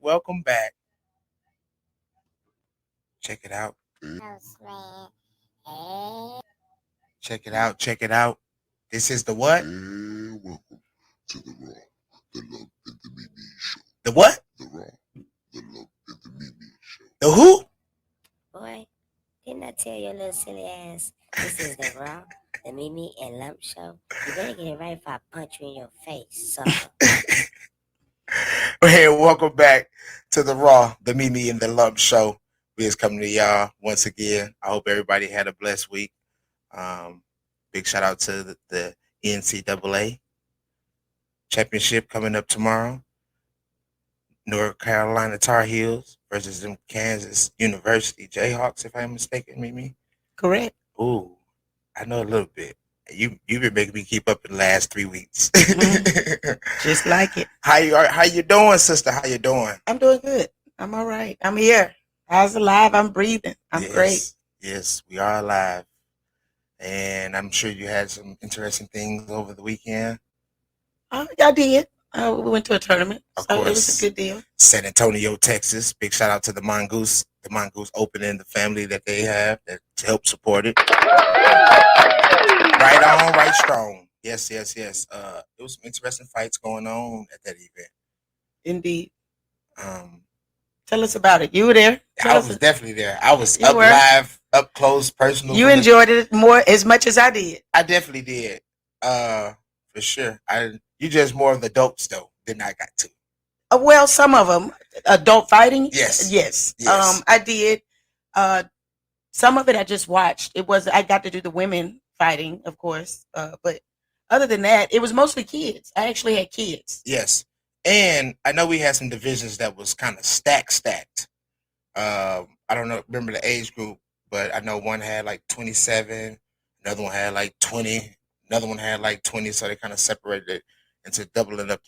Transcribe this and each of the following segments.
Welcome back. Check it out. Check it out. This is the what? And welcome to the Raw, the Love and the Mimi Show. The what? The Raw, the Love and the Mimi Show. The who? Boy, didn't I tell your little silly ass this is the Raw, the Mimi and Lump Show? You better get it right if I punch you in your face, sucker. Hey, welcome back to the Raw, the Mimi and the Lump Show. We is coming to y'all once again. I hope everybody had a blessed week. Big shout out to the NCAA championship coming up tomorrow. North Carolina Tar Heels versus them Kansas University Jayhawks, if I'm mistaken, Mimi. Correct. Ooh, I know a little bit. You've been making me keep up in the last 3 weeks. Just like it. How you doing, sister? How you doing? I'm doing good. I'm all right. I'm here. How's alive? I'm breathing. I'm great. Yes, we are alive. And I'm sure you had some interesting things over the weekend. I did. We went to a tournament. Of so course. It was a good deal. San Antonio, Texas. Big shout out to the Mongoose Open and the family that they have that help support it. Right on, right strong. Yes. There was some interesting fights going on at that event. Indeed. Tell us about it. You were there. I was definitely there. I was live, up close, personal. You enjoyed it more as much as I did. I definitely did. For sure. You just more of the dopes though than I got to. Well, some of them adult fighting. Yes. I did. Some of it I just watched. I got to do the women fighting, of course. But other than that, it was mostly kids. I actually had kids. Yes. And I know we had some divisions that was kind of stacked. I don't know, remember the age group, but I know one had like 27, another one had like 20, another one had like 20. So they kind of separated it into doubling up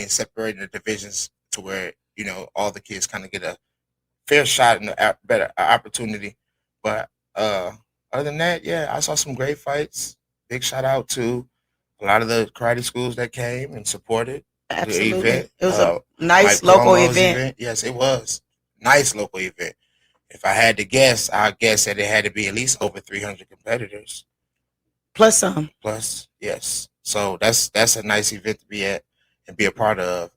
separating the divisions to where, all the kids kind of get a fair shot and a better opportunity. But other than that, yeah, I saw some great fights. Big shout out to a lot of the karate schools that came and supported. Absolutely. The event. It was a nice local event. Yes, it was. Nice local event. If I had to guess, I'd guess that it had to be at least over 300 competitors. Plus some. Plus, yes. So that's a nice event to be at and be a part of.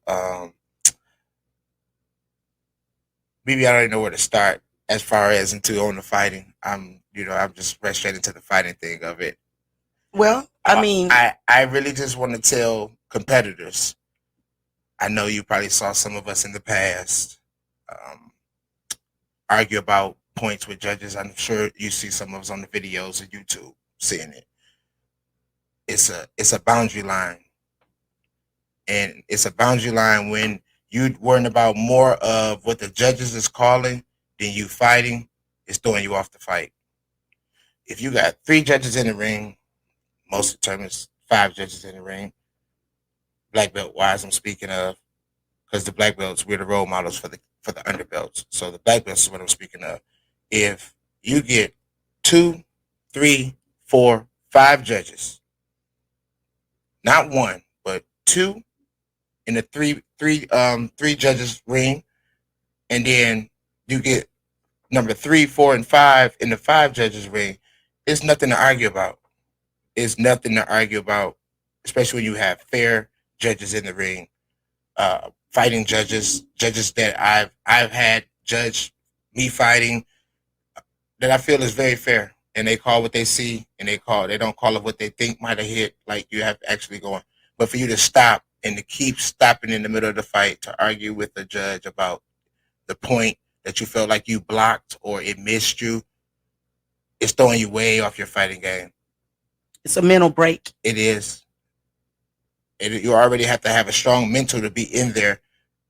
Maybe I don't even know where to start as far as on the fighting. I'm just right straight into the fighting thing of it. Well, I really just want to tell competitors. I know you probably saw some of us in the past argue about points with judges. I'm sure you see some of us on the videos on YouTube seeing it. It's a boundary line. And it's a boundary line when you're worrying about more of what the judges is calling than you fighting, it's throwing you off the fight. If you got 3 judges in the ring, most of the time it's 5 judges in the ring, black belt wise I'm speaking of, because the black belts, we're the role models for the underbelts. So the black belts is what I'm speaking of. If you get 2, 3, 4, 5 judges, not 1, but 2 in the three judges ring, and then you get number 3, 4, and 5 in the 5 judges ring, it's nothing to argue about. It's nothing to argue about, especially when you have fair judges in the ring, fighting judges that I've had judge me fighting that I feel is very fair, and they call what they see, and they don't call it what they think might have hit, like you have actually going. But for you to stop and to keep stopping in the middle of the fight to argue with the judge about the point that you felt like you blocked or it missed you, it's throwing you way off your fighting game. It's a mental break. It is. You already have to have a strong mental to be in there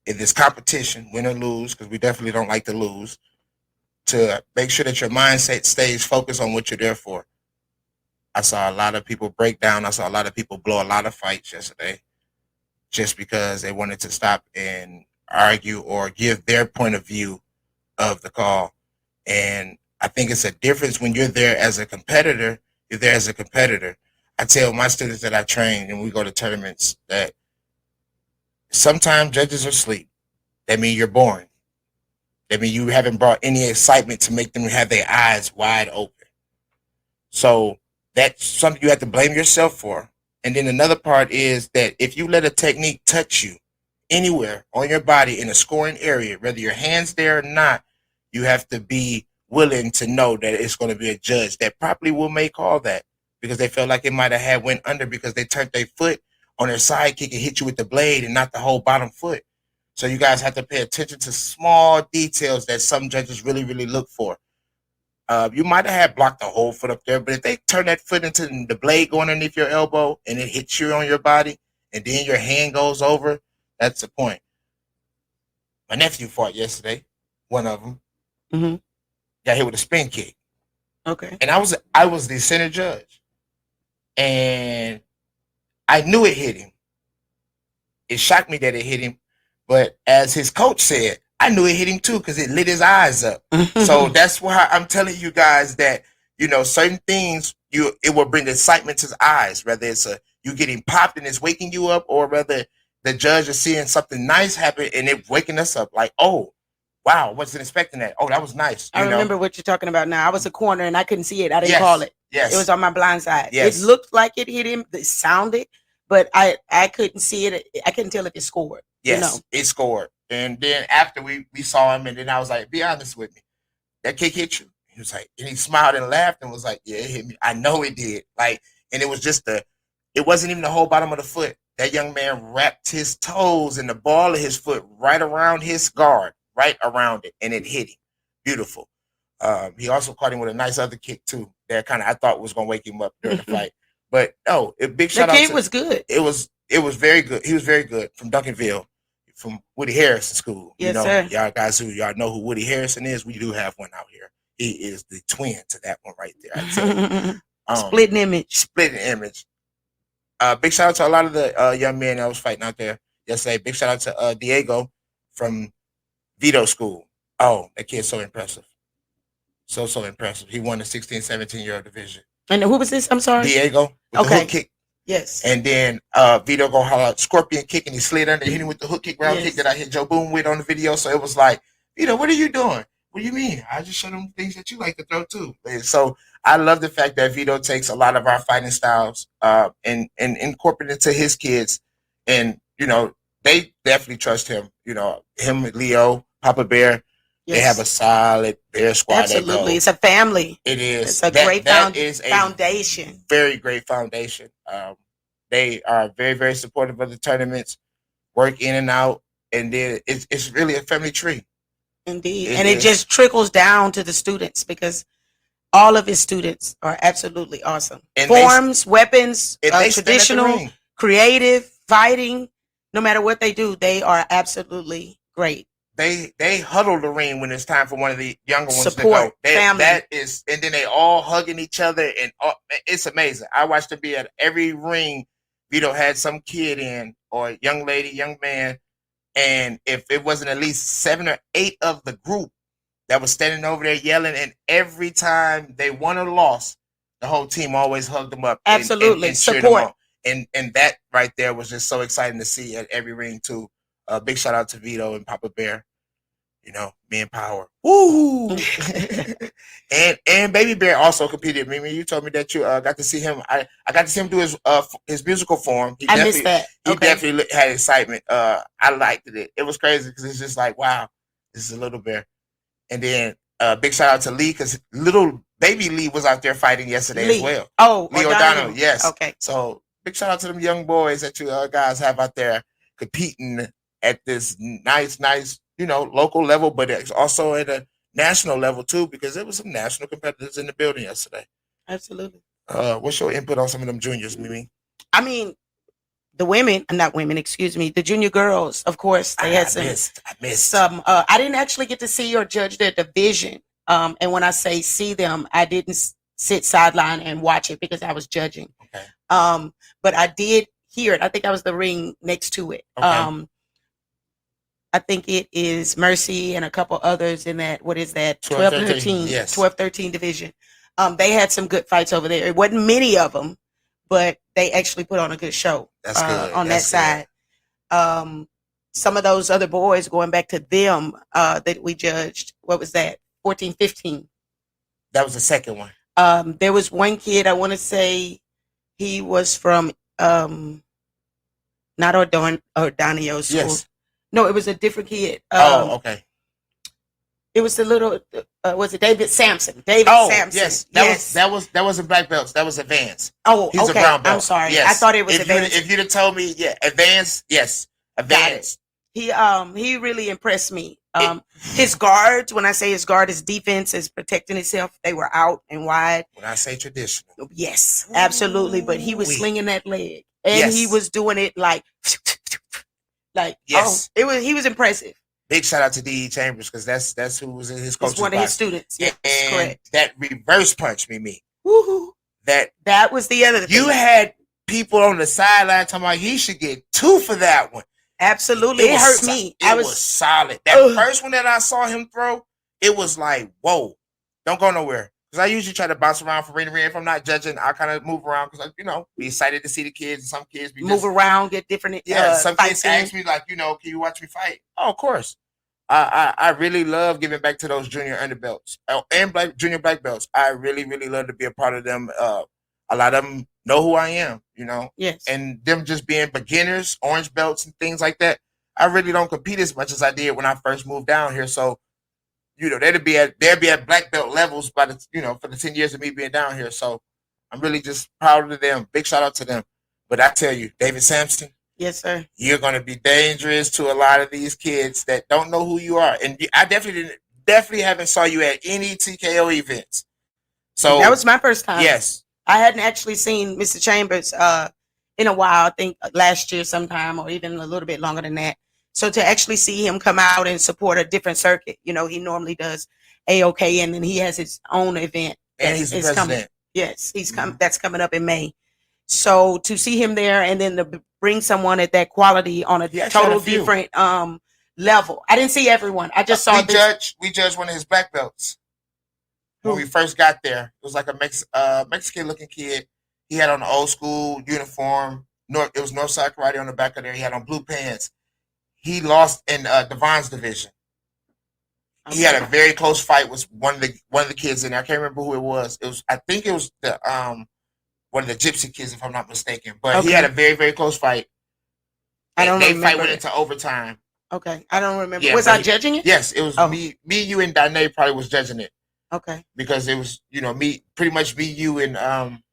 in this competition, win or lose, because we definitely don't like to lose, to make sure that your mindset stays focused on what you're there for. I saw a lot of people break down. I saw a lot of people blow a lot of fights yesterday just because they wanted to stop and argue or give their point of view of the call. And I think it's a difference when you're there as a competitor. You're there as a competitor. I tell my students that I train and we go to tournaments that sometimes judges are asleep. That means you're boring. That means you haven't brought any excitement to make them have their eyes wide open. So that's something you have to blame yourself for. And then another part is that if you let a technique touch you anywhere on your body in a scoring area, whether your hand's there or not, you have to be willing to know that it's going to be a judge that probably will make call that because they felt like it might have had went under because they turned their foot on their side kick and hit you with the blade and not the whole bottom foot. So you guys have to pay attention to small details that some judges really, really look for. You might have had blocked the whole foot up there, but if they turn that foot into the blade going underneath your elbow and it hits you on your body and then your hand goes over, that's the point. My nephew fought yesterday, one of them. Mm-hmm. Got hit with a spin kick. Okay. And I was the center judge. And I knew it hit him. It shocked me that it hit him. But as his coach said, I knew it hit him too because it lit his eyes up. So that's why I'm telling you guys that, you know, certain things it will bring excitement to his eyes, whether it's you getting popped and it's waking you up, or whether the judge is seeing something nice happen and it waking us up. Like, oh, wow, wasn't expecting that. Oh, that was nice. I remember what you're talking about now. I was a corner and I couldn't see it. I didn't call it. Yes. It was on my blind side. Yes. It looked like it hit him. It sounded, but I couldn't see it. I couldn't tell if it scored. Yes, you know? It scored. And then after we saw him, and then I was like, be honest with me. That kick hit you? He was like, and he smiled and laughed and was like, yeah, it hit me. I know it did. Like, and it was just it wasn't even the whole bottom of the foot. That young man wrapped his toes in the ball of his foot right around his guard, right around it, and it hit him. Beautiful. He also caught him with a nice other kick too. That kind of I thought was gonna wake him up during the fight. But no, big shout out. The kid was good. It was very good. He was very good from Duncanville, from Woody Harrison School. Yes, you know, sir. Y'all guys y'all know who Woody Harrison is. We do have one out here. He is the twin to that one right there. I tell you. Splitting image. Splitting image. Big shout out to a lot of the young men that was fighting out there yesterday. Big shout out to Diego from Vito School. Oh, that kid's so impressive. So impressive. He won the 16, 17-year-old division. And who was this? I'm sorry. Diego with the hook kick. Yes. And then Vito go holler out scorpion kick and he slid under, hit him with the hook kick, round kick that I hit Joe Boone with on the video. So it was like, Vito, what are you doing? What do you mean? I just showed him things that you like to throw too. And so I love the fact that Vito takes a lot of our fighting styles and incorporate it to his kids. And, you know, they definitely trust him. You know, him, Leo, Papa Bear. Yes. They have a solid Bear squad. Absolutely. It's a family. It is. It's a great foundation. Very great foundation. They are very, very supportive of the tournaments, work in and out, and then it's really a family tree. Indeed. It just trickles down to the students because all of his students are absolutely awesome. And forms, weapons, traditional, creative, fighting, no matter what they do, they are absolutely great. They huddle the ring when it's time for one of the younger ones support, to go. Family. That is, and then they all hugging each other, and it's amazing. I watched them be at every ring. Vito had some kid in, or young lady, young man, and if it wasn't at least 7 or 8 of the group that was standing over there yelling, and every time they won or lost, the whole team always hugged them up. Absolutely, and support. And that right there was just so exciting to see at every ring too. Big shout out to Vito and Papa Bear. You know, men power. Woo! and Baby Bear also competed. Mimi, you told me that you got to see him. I got to see him do his musical form. I missed that. He definitely had excitement. I liked it. It was crazy because it's just like, wow, this is a little bear. And then big shout out to Lee because little baby Lee was out there fighting yesterday as well. Oh, Lee O'Donnell. Yes. Okay. So big shout out to them young boys that you guys have out there competing at this nice, you know, local level, but it's also at a national level too, because there was some national competitors in the building yesterday. Absolutely. What's your input on some of them juniors, Mimi? I mean, the women, not women, excuse me, the junior girls, of course, they had some. I missed some. I didn't actually get to see or judge their division. And when I say see them, I didn't sit sideline and watch it because I was judging. Okay. But I did hear it. I think I was the ring next to it. Okay. I think it is Mercy and a couple others in that. What is that? 12-13. Yes. 12-13 division. They had some good fights over there. It wasn't many of them, but they actually put on a good show. That's good. On that side. Some of those other boys, going back to them, that we judged. What was that? 14-15. That was the second one. There was one kid, I want to say he was from not Ordonio school. Yes. No, it was a different kid. Okay. It was the little was it David Sampson? Sampson. Yes. That was a black belt. That was advanced. Oh, he's okay. a brown belt. I'm sorry. Yes. I thought it was advanced. If you'd have told me, advanced, yes. Advanced. He really impressed me. His guards, when I say his guard, his defense is protecting itself. They were out and wide. When I say traditional. Yes, absolutely. But he was slinging that leg. And he was doing it like yes. He was impressive. Big shout out to D.E. Chambers because that's who was in his coach's one of his students. Yeah, and correct. That reverse punch me. Woohoo. That was the other thing. You had people on the sideline talking about he should get 2 for that one. Absolutely. It hurt me. It was solid. That first one that I saw him throw, it was like, whoa, don't go nowhere. Because I usually try to bounce around from ring to ring. If I'm not judging, I kind of move around because, be excited to see the kids. And some kids move around, get different. Some kids ask me, like, can you watch me fight? Oh, of course. I really love giving back to those junior underbelts and junior black belts. I really, really love to be a part of them. A lot of them know who I am, Yes. And them just being beginners, orange belts and things like that. I really don't compete as much as I did when I first moved down here. So, they'd be at black belt levels by the, for the 10 years of me being down here. So I'm really just proud of them. Big shout out to them. But I tell you, David Sampson. Yes, sir. You're going to be dangerous to a lot of these kids that don't know who you are. And I definitely haven't saw you at any TKO events. So that was my first time. Yes. I hadn't actually seen Mr. Chambers in a while. I think last year sometime or even a little bit longer than that. So to actually see him come out and support a different circuit, he normally does AOK and then he has his own event. And he's the president. Coming. Yes, that's coming up in May. So to see him there and then to bring someone at that quality on a total different level. I didn't see everyone. I just saw we judged one of his black belts when we first got there. It was like a Mexican looking kid. He had on an old school uniform. It was Northside Karate on the back of there. He had on blue pants. He lost in Devon's division. Okay. He had a very close fight with one of the kids in there. I can't remember who it was. I think it was the one of the gypsy kids, if I'm not mistaken. But he had a very, very close fight. I don't remember. They fight went into overtime. Okay, I don't remember. Yeah, was I judging it? Yes, it was me, you, and Danae probably was judging it. Okay. Because it was, pretty much me, you, and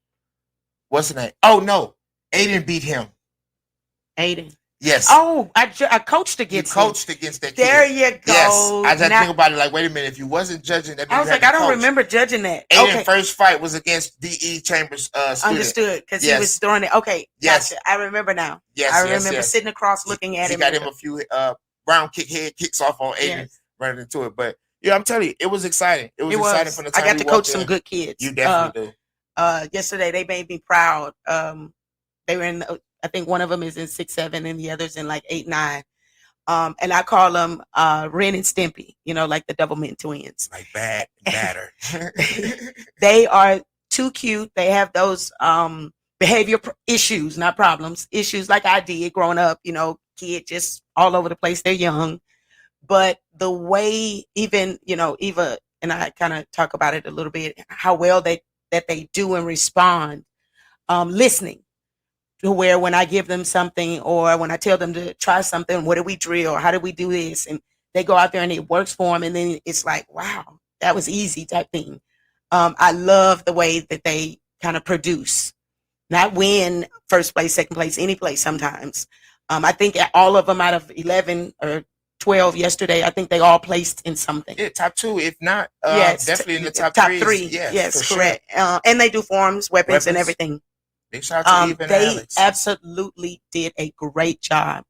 what's the name? Oh no, Aiden beat him. Aiden. Yes. Oh, I coached against him. Against that kid. There you go. Yes. I just think about it like, wait a minute, if you wasn't judging that, I was like, I don't remember judging that. Aiden's first fight was against D.E. Chambers student. Understood, because he was throwing it. Okay, yes. Gotcha. I remember now. Yes, I remember sitting across looking at him. He got him a few head kicks off on Aiden running into it. But I'm telling you, it was exciting. It was exciting from the time I got to coach some good kids. You definitely do. Yesterday, they made me proud. They were in I think one of them is in 6-7 and the other's in like 8-9. And I call them Ren and Stimpy, like the Doublemint twins. Like batter. They are too cute. They have those behavior issues, not problems, issues like I did growing up, kid just all over the place. They're young. But the way even, Eva and I kind of talk about it a little bit, how well that they do and respond, listening. To where when I give them something or when I tell them to try something, what do we drill? How do we do this? And they go out there and it works for them. And then it's like, wow, that was easy type thing. I love the way that they kind of produce, not win first place, second place, any place sometimes. I think all of them out of 11 or 12 yesterday, I think they all placed in something. Yeah, top 2, if not, definitely in the top 3. Yes, correct. Sure. And they do forms, weapons, and everything. Big shout out to Eve and They Alex. absolutely did a great job.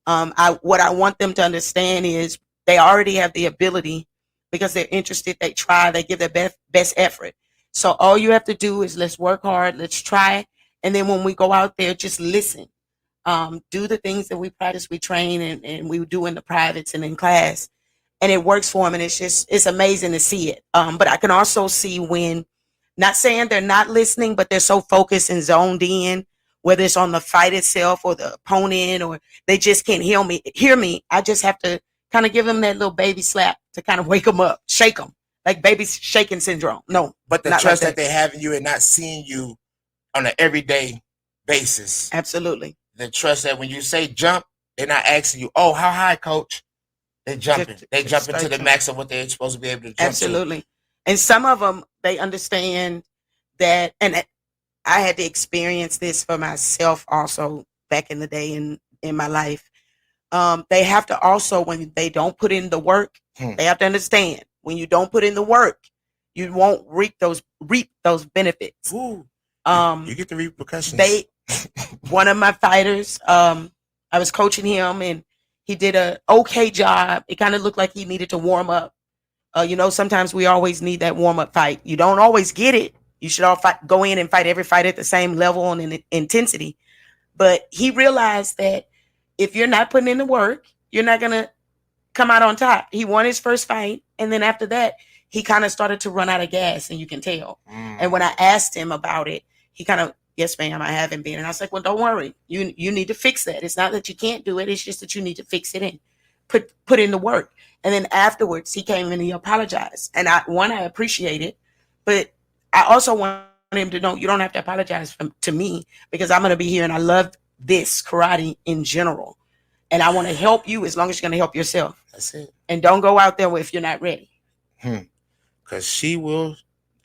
What I want them to understand is they already have the ability because they're interested. They try. They give their best effort. So all you have to do is let's work hard. Let's try. And then when we go out there, just listen. Do the things that we practice, we train, and we do in the privates and in class. And it works for them. And it's amazing to see it. But I can also see when, not saying they're not listening, but they're so focused and zoned in, whether it's on the fight itself or the opponent, or they just can't hear me. I just have to kind of give them that little baby slap to kind of wake them up, shake them, like baby shaking syndrome. No, but the trust like that they have in you and not seeing you on an everyday basis. Absolutely. The trust that when you say jump, they're not asking you, "Oh, how high, coach?" They're jumping. They jump into the max of what they're supposed to be able to jump. Absolutely. To. And some of them, they understand that, and I had to experience this for myself also back in the day in my life. They have to also, when they don't put in the work, they have to understand when you don't put in the work, you won't reap those benefits. Ooh, you get the repercussions. One of my fighters, I was coaching him and he did a okay job. It kind of looked like he needed to warm up. Sometimes we always need that warm up fight. You don't always get it. You should all go in and fight every fight at the same level and in intensity. But he realized that if you're not putting in the work, you're not going to come out on top. He won his first fight. And then after that, he kind of started to run out of gas, and you can tell. And when I asked him about it, he kind of, yes, ma'am, I haven't been. And I was like, well, don't worry. You need to fix that. It's not that you can't do it. It's just that you need to fix it and put in the work. And then afterwards, he came and he apologized. And I appreciate it. But I also want him to know you don't have to apologize to me, because I'm going to be here and I love this karate in general. And I want to help you as long as you're going to help yourself. That's it. And don't go out there if you're not ready. Because she will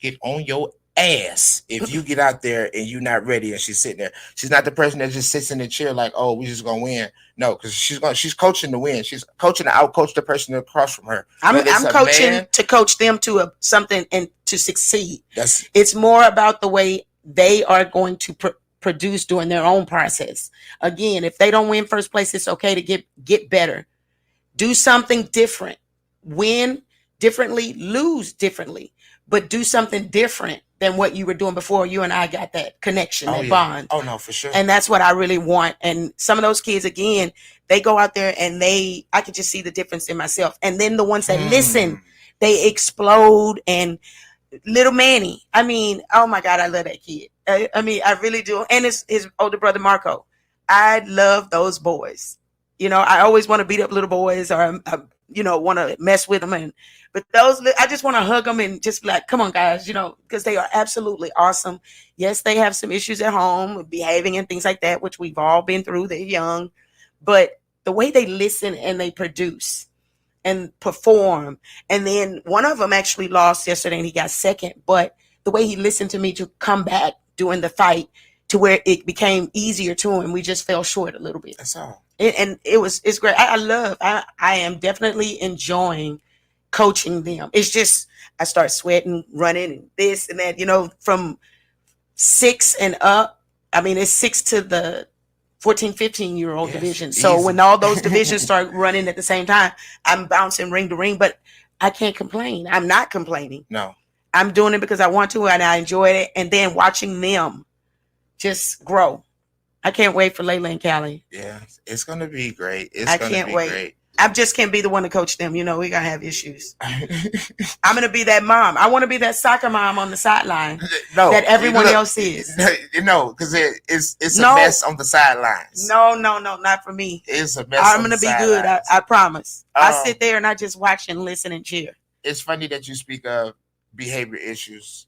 get on your ass if you get out there and you're not ready and she's sitting there. She's not the person that just sits in the chair like, oh, we're just gonna win. No, because she's coaching to win. She's coaching to outcoach the person across from her. I'm coaching to coach them to something and to succeed. It's more about the way they are going to produce during their own process. Again, if they don't win first place, it's okay to get better. Do something different. Win differently, lose differently, but do something different than what you were doing before you and I got that connection, bond. Oh, no, for sure. And that's what I really want. And some of those kids, again, they go out there and I could just see the difference in myself. And then the ones that listen, they explode. And little Manny, I mean, oh my God, I love that kid. I mean, I really do. And his older brother, Marco. I love those boys. I always want to beat up little boys or, want to mess with them. But I just want to hug them and just be like, come on, guys, because they are absolutely awesome. Yes, they have some issues at home, behaving and things like that, which we've all been through. They're young. But the way they listen and they produce and perform. And then one of them actually lost yesterday and he got second. But the way he listened to me to come back during the fight to where it became easier to him, we just fell short a little bit. That's all. It's great. I am definitely enjoying coaching them. It's just, I start sweating, running and this and that, from 6 and up. I mean, it's 6 to the 14, 15-year-old division. So easy. When all those divisions start running at the same time, I'm bouncing ring to ring, but I can't complain. I'm not complaining. No. I'm doing it because I want to and I enjoy it. And then watching them just grow. I can't wait for Layla and Callie. Yeah, it's going to be great. I can't wait. Great. I just can't be the one to coach them. We're going to have issues. I'm going to be that mom. I want to be that soccer mom on the sideline that everyone else is. Because it's a mess on the sidelines. No, not for me. It's a mess. I'm going to be good. I promise. I sit there and I just watch and listen and cheer. It's funny that you speak of behavior issues.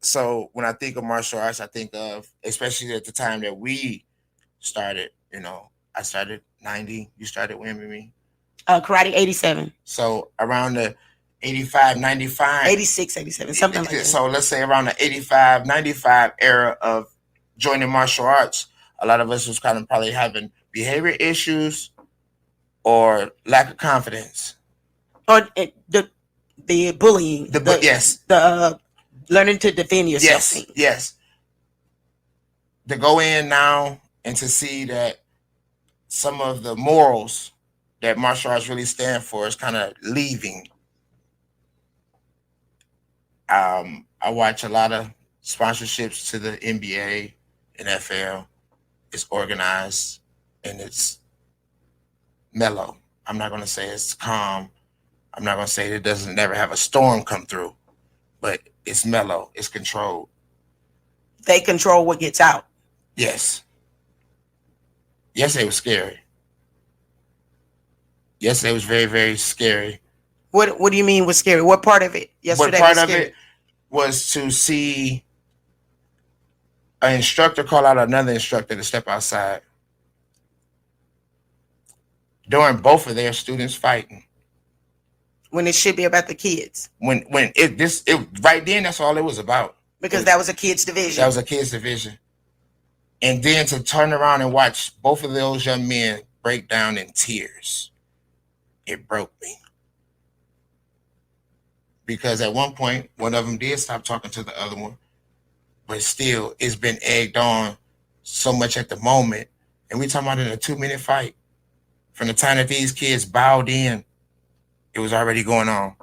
So when I think of martial arts, I think of, especially at the time that we started, I started 90. You started when with me? Karate 87. So around the 85, 95. 86, 87, something like that. So let's say around the 85, 95 era of joining martial arts, a lot of us was kind of probably having behavior issues or lack of confidence. Or the bullying. Yes. The learning to defend yourself. Yes. to go in now and to see that some of the morals that martial arts really stand for is kind of leaving. I watch a lot of sponsorships to the NBA, NFL. It's organized and it's mellow. I'm not going to say it's calm. I'm not going to say it doesn't never have a storm come through, but it's mellow. It's controlled. They control what gets out. Yes. Yesterday was scary. Yesterday was very, very scary. What do you mean was scary? What part of it yesterday? What part of it was to see an instructor call out another instructor to step outside during both of their students fighting. When it should be about the kids. When it right then, that's all it was about. Because that was a kids division. That was a kids division. And then to turn around and watch both of those young men break down in tears, it broke me. Because at one point, one of them did stop talking to the other one, but still, it's been egged on so much at the moment. And we talking about in a 2-minute fight. From the time that these kids bowed in, it was already going on.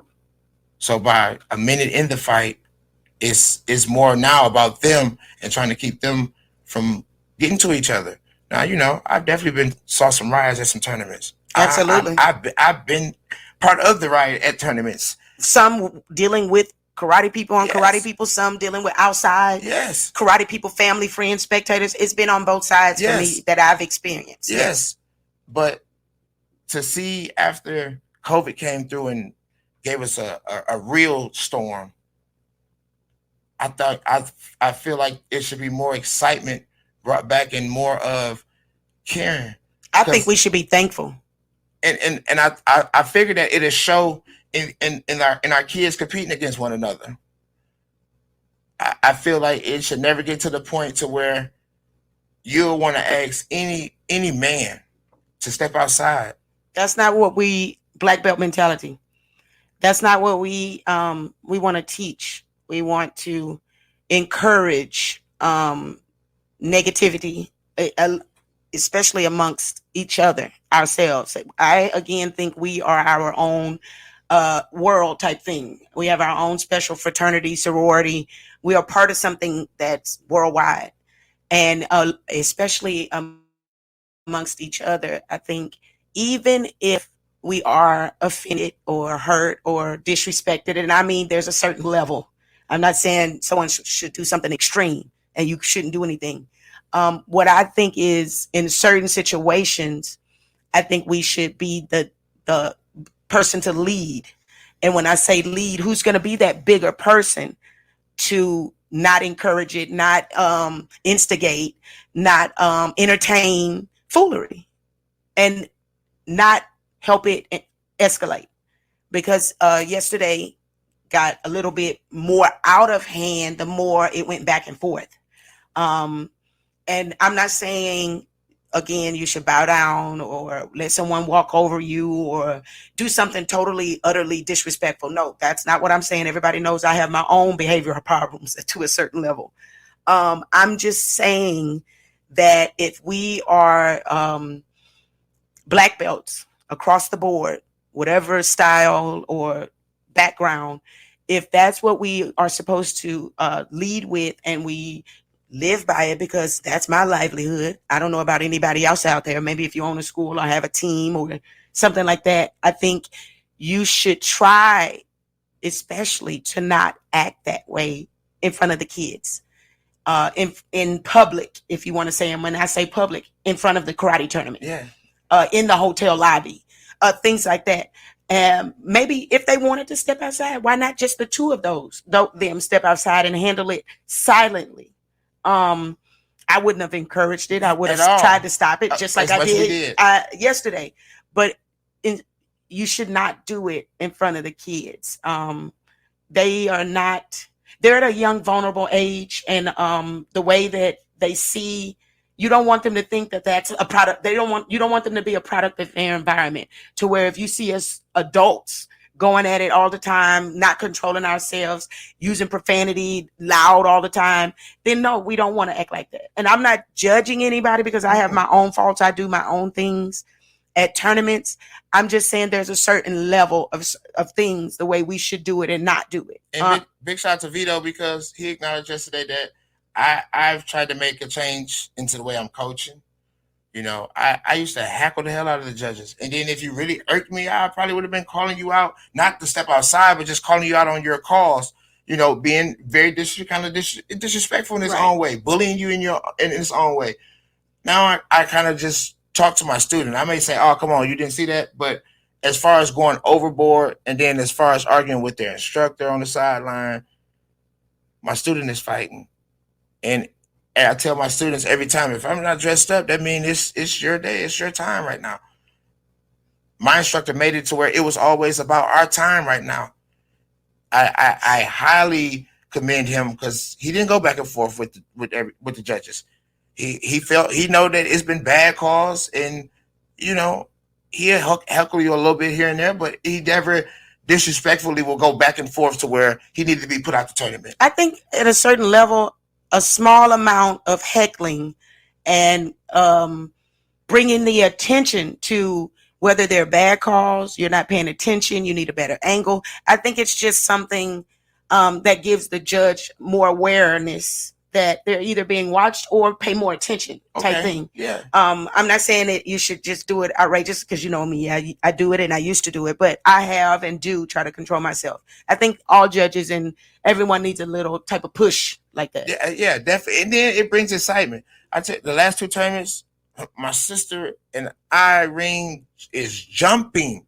So by a minute in the fight, it's more now about them and trying to keep them from getting to each other. Now, I've definitely saw some riots at some tournaments. Absolutely. I've been part of the riot at tournaments. Some dealing with karate people on karate people, some dealing with outside. Yes. Karate people, family, friends, spectators. It's been on both sides for me that I've experienced. Yes. But to see after COVID came through and gave us a real storm, I feel like it should be more excitement brought back and more of caring. I think we should be thankful. And I figured that it'll show in our kids competing against one another. I feel like it should never get to the point to where you'll want to ask any man to step outside. That's not what black belt mentality. That's not what we want to teach. We want to encourage negativity, especially amongst each other, ourselves. I, again, think we are our own world type thing. We have our own special fraternity, sorority. We are part of something that's worldwide. And especially amongst each other, I think even if we are offended or hurt or disrespected, and I mean there's a certain level. I'm not saying someone should do something extreme and you shouldn't do anything. What I think is in certain situations, I think we should be the person to lead. And when I say lead, who's going to be that bigger person to not encourage it, not instigate, not entertain foolery, and not help it escalate? Because yesterday got a little bit more out of hand the more it went back and forth. And I'm not saying, again, you should bow down or let someone walk over you or do something totally, utterly disrespectful. No, that's not what I'm saying. Everybody knows I have my own behavioral problems to a certain level. I'm just saying that if we are black belts across the board, whatever style or background, if that's what we are supposed to lead with and we live by it, because that's my livelihood. I don't know about anybody else out there. Maybe if you own a school or have a team or something like that, I think you should try, especially, to not act that way in front of the kids. In public, if you want to say, and when I say public, in front of the karate tournament, in the hotel lobby, things like that. Maybe if they wanted to step outside, why not just the two of them step outside and handle it silently? I wouldn't have encouraged it. I would have tried to stop it, just like I did yesterday. But you should not do it in front of the kids. They're at a young, vulnerable age, and the way that they see, you don't want them to think that that's a product. You don't want them to be a product of their environment, to where if you see us adults going at it all the time, not controlling ourselves, using profanity loud all the time, then no, we don't want to act like that. And I'm not judging anybody because I have my own faults. I do my own things at tournaments. I'm just saying there's a certain level of things the way we should do it and not do it. And big shout out to Vito because he acknowledged yesterday that I've tried to make a change into the way I'm coaching. You know, I used to hackle the hell out of the judges. And then if you really irked me, I probably would have been calling you out, not to step outside, but just calling you out on your calls, you know, being very disrespectful in his own way, bullying you in his own way. Now I kind of just talk to my student. I may say, oh, come on, you didn't see that. But as far as going overboard and then as far as arguing with their instructor on the sideline, my student is fighting. And I tell my students every time, if I'm not dressed up, that means it's your day. It's your time right now. My instructor made it to where it was always about our time right now. I highly commend him because he didn't go back and forth with the judges. He felt he know that it's been bad calls, and you know he'll heckle you a little bit here and there, but he never disrespectfully will go back and forth to where he needed to be put out the tournament. I think at a certain level, a small amount of heckling and bringing the attention to whether they're bad calls, you're not paying attention, you need a better angle. I think it's just something that gives the judge more awareness that they're either being watched or pay more attention type thing. Yeah. I'm not saying that you should just do it outrageous because you know me, I do it and I used to do it, but I have and do try to control myself. I think all judges and everyone needs a little type of push like that. Yeah, definitely. And then it brings excitement. I tell you, the last two tournaments, my sister and Irene is jumping.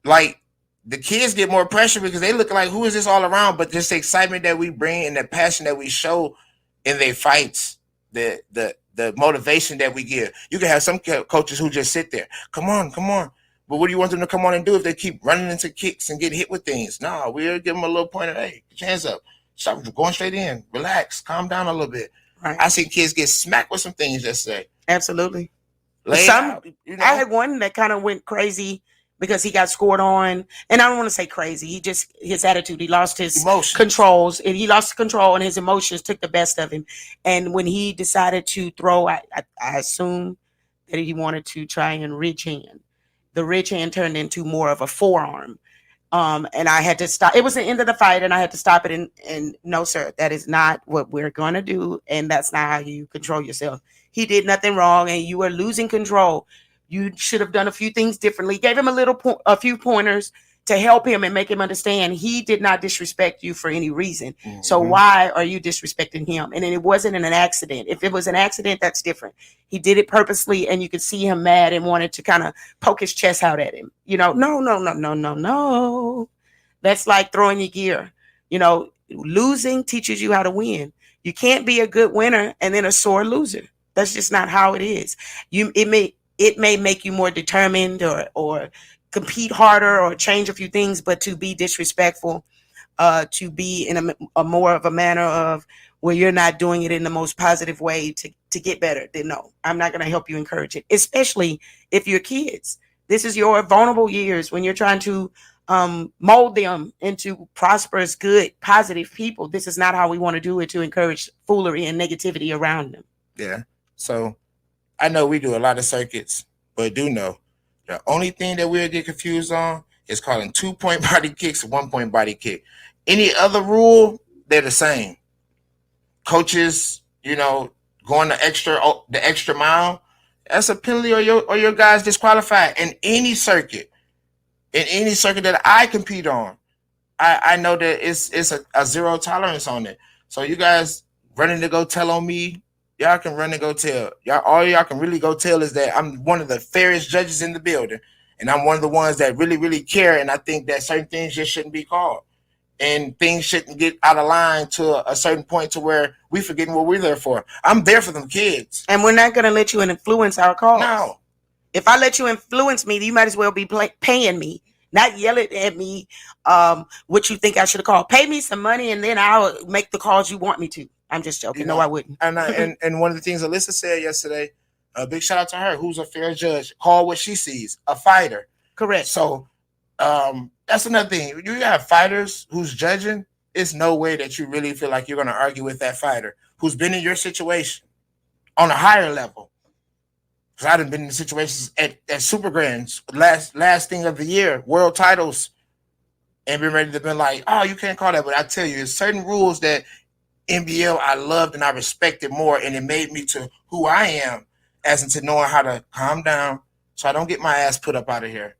Like the kids get more pressure because they look like, who is this all around? But just the excitement that we bring and the passion that we show in their fights, the motivation that we give. You can have some coaches who just sit there. Come on. But what do you want them to come on and do if they keep running into kicks and get hit with things? No, we'll give them a little pointer. Hey, get your hands up. Stop going straight in. Relax. Calm down a little bit. Right. I seen kids get smacked with some things yesterday. Absolutely. I had one that kind of went crazy because he got scored on, and I don't want to say crazy. His attitude, he lost his controls, and he lost control, and his emotions took the best of him. And when he decided to throw, I assume that he wanted to try and ridge hand. The ridge hand turned into more of a forearm. And I had to stop. It was the end of the fight, and I had to stop it. And no, sir, that is not what we're going to do, and that's not how you control yourself. He did nothing wrong, and you were losing control. You should have done a few things differently. Gave him a few pointers to help him and make him understand he did not disrespect you for any reason. Mm-hmm. So why are you disrespecting him? And it wasn't an accident. If it was an accident, that's different. He did it purposely, and you could see him mad and wanted to kind of poke his chest out at him. You know, no. That's like throwing your gear. You know, losing teaches you how to win. You can't be a good winner and then a sore loser. That's just not how it is. It may make you more determined or compete harder or change a few things, but to be disrespectful, to be in a more of a manner of where you're not doing it in the most positive way to get better, then no, I'm not going to help you encourage it, especially if you're kids. This is your vulnerable years when you're trying to mold them into prosperous, good, positive people. This is not how we want to do it, to encourage foolery and negativity around them. Yeah. So I know we do a lot of circuits, but do know the only thing that we'll get confused on is calling 2-point body kicks a 1-point body kick. Any other rule, they're the same. Coaches, you know, going the extra mile, that's a penalty, or your guys disqualified in any circuit. In any circuit that I compete on, I know that it's a zero tolerance on it. So you guys running to go tell on me, y'all can run and go tell. All y'all can really go tell is that I'm one of the fairest judges in the building, and I'm one of the ones that really, really care. And I think that certain things just shouldn't be called, and things shouldn't get out of line to a certain point to where we forgetting what we're there for. I'm there for them kids, and we're not going to let you influence our calls. No. If I let you influence me, you might as well be paying me, not yelling at me what you think I should have called. Pay me some money, and then I'll make the calls you want me to. I'm just joking. You know, no, I wouldn't. And one of the things Alyssa said yesterday, a big shout out to her, who's a fair judge, call what she sees, a fighter. Correct. So That's another thing. You have fighters who's judging. It's no way that you really feel like you're going to argue with that fighter who's been in your situation on a higher level. Because I've been in situations at Super Grands, last thing of the year, world titles, and been ready to be like, oh, you can't call that. But I tell you, there's certain rules that NBL I loved and I respected more, and it made me to who I am, as into knowing how to calm down so I don't get my ass put up out of here,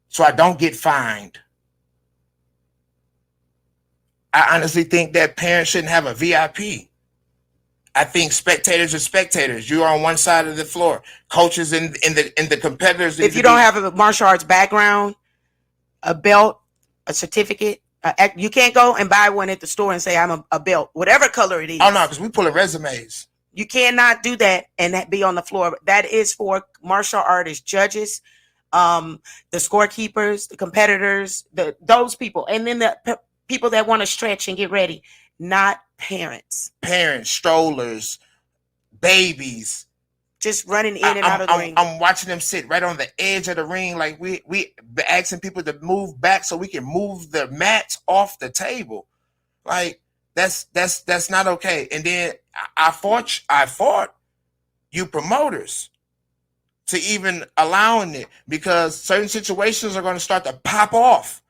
so I don't get fined. I honestly think that parents shouldn't have a VIP. I think spectators are spectators. You're on one side of the floor. Coaches and the competitors. If you don't have a martial arts background, a belt, a certificate, you can't go and buy one at the store and say I'm a belt, whatever color it is. Oh no, because we pulling resumes. You cannot do that and that be on the floor. That is for martial artists, judges, the scorekeepers, the competitors, those people, and then the people that want to stretch and get ready. Not parents. Parents, strollers, babies, just running in and out of the ring. I'm watching them sit right on the edge of the ring, like we asking people to move back so we can move the mats off the table. Like that's not okay. And then I fought you promoters to even allowing it, because certain situations are going to start to pop off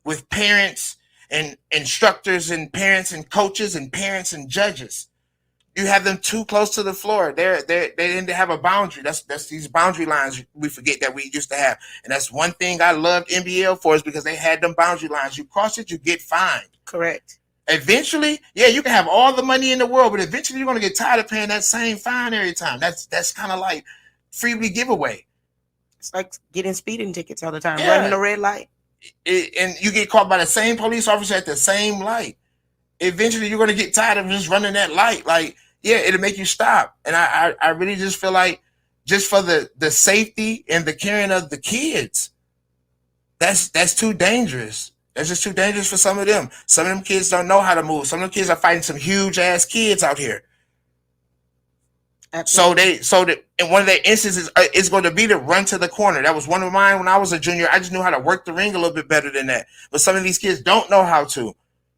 with parents and instructors and parents and coaches and parents and judges. You have them too close to the floor. They didn't have a boundary. That's these boundary lines we forget that we used to have. And that's one thing I loved NBL for, is because they had them boundary lines. You cross it, you get fined. Correct. Eventually, yeah, you can have all the money in the world, but eventually you're going to get tired of paying that same fine every time. That's kind of like freebie giveaway. It's like getting speeding tickets all the time, running a red light. And you get caught by the same police officer at the same light. Eventually you're going to get tired of just running that light. Like, yeah, it'll make you stop. And I really just feel like, just for the safety and the caring of the kids, that's too dangerous. That's just too dangerous for some of them. Some of them kids don't know how to move. Some of them kids are fighting some huge ass kids out here. Absolutely. So that in one of their instances, it's going to be to run to the corner. That was one of mine when I was a junior. I just knew how to work the ring a little bit better than that. But some of these kids don't know how to.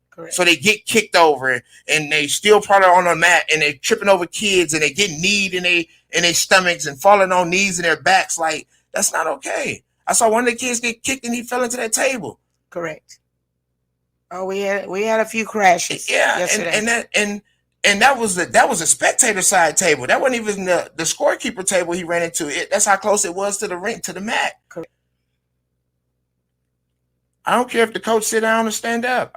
Correct. So they get kicked over and they still probably on the mat and they tripping over kids and they get kneed in their stomachs and falling on knees in their backs. Like, that's not okay. I saw one of the kids get kicked and he fell into that table. Correct. Oh, we had a few crashes. Yeah, yesterday. And that was a spectator side table. That wasn't even the scorekeeper table he ran into. That's how close it was to the ring, to the mat. Correct. I don't care if the coach sit down or stand up.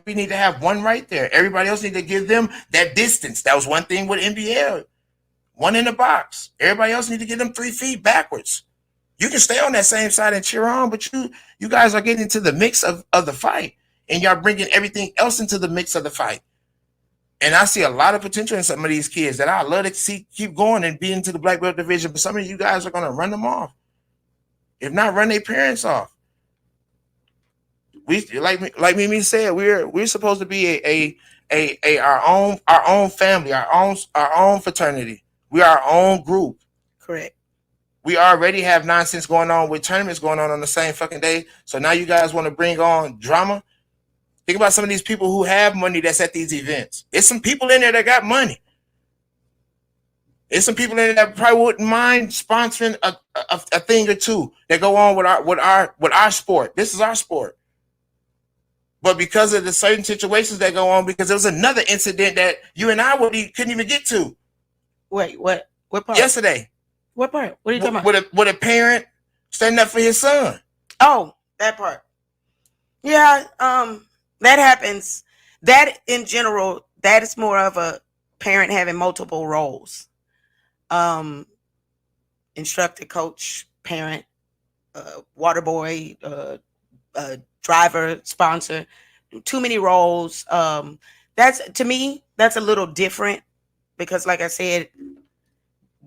We need to have one right there. Everybody else need to give them that distance. That was one thing with NBL. One in the box. Everybody else need to get them 3 feet backwards. You can stay on that same side and cheer on, but you guys are getting into the mix of the fight, and y'all bringing everything else into the mix of the fight. And I see a lot of potential in some of these kids that I love to see keep going and be into the black belt division. But some of you guys are going to run them off, if not run their parents off. We like Mimi said, we're supposed to be our own family, our own fraternity. We are our own group. Correct. We already have nonsense going on with tournaments going on the same fucking day. So now you guys want to bring on drama? Think about some of these people who have money that's at these events. There's some people in there that got money. There's some people in there that probably wouldn't mind sponsoring a thing or two that go on with our sport. This is our sport. But because of the certain situations that go on, because there was another incident that you and I couldn't even get to. Wait, what part? Yesterday. What part? What are you talking about? With a parent standing up for his son. Oh, that part. Yeah, that happens. That in general, that is more of a parent having multiple roles. Instructor, coach, parent, water boy, driver, sponsor, too many roles. To me, that's a little different, because like I said,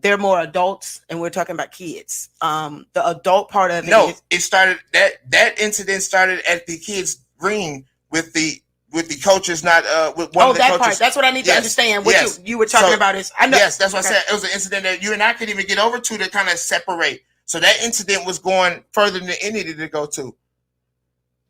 they're more adults and we're talking about kids. The adult part of it. No, it started that incident started at the kids' ring with the coaches, not with one of the coaches. Part. That's what I need to understand. What you were talking about is, I know. Yes, that's what I said. It was an incident that you and I couldn't even get over to kind of separate. So that incident was going further than it needed to go to.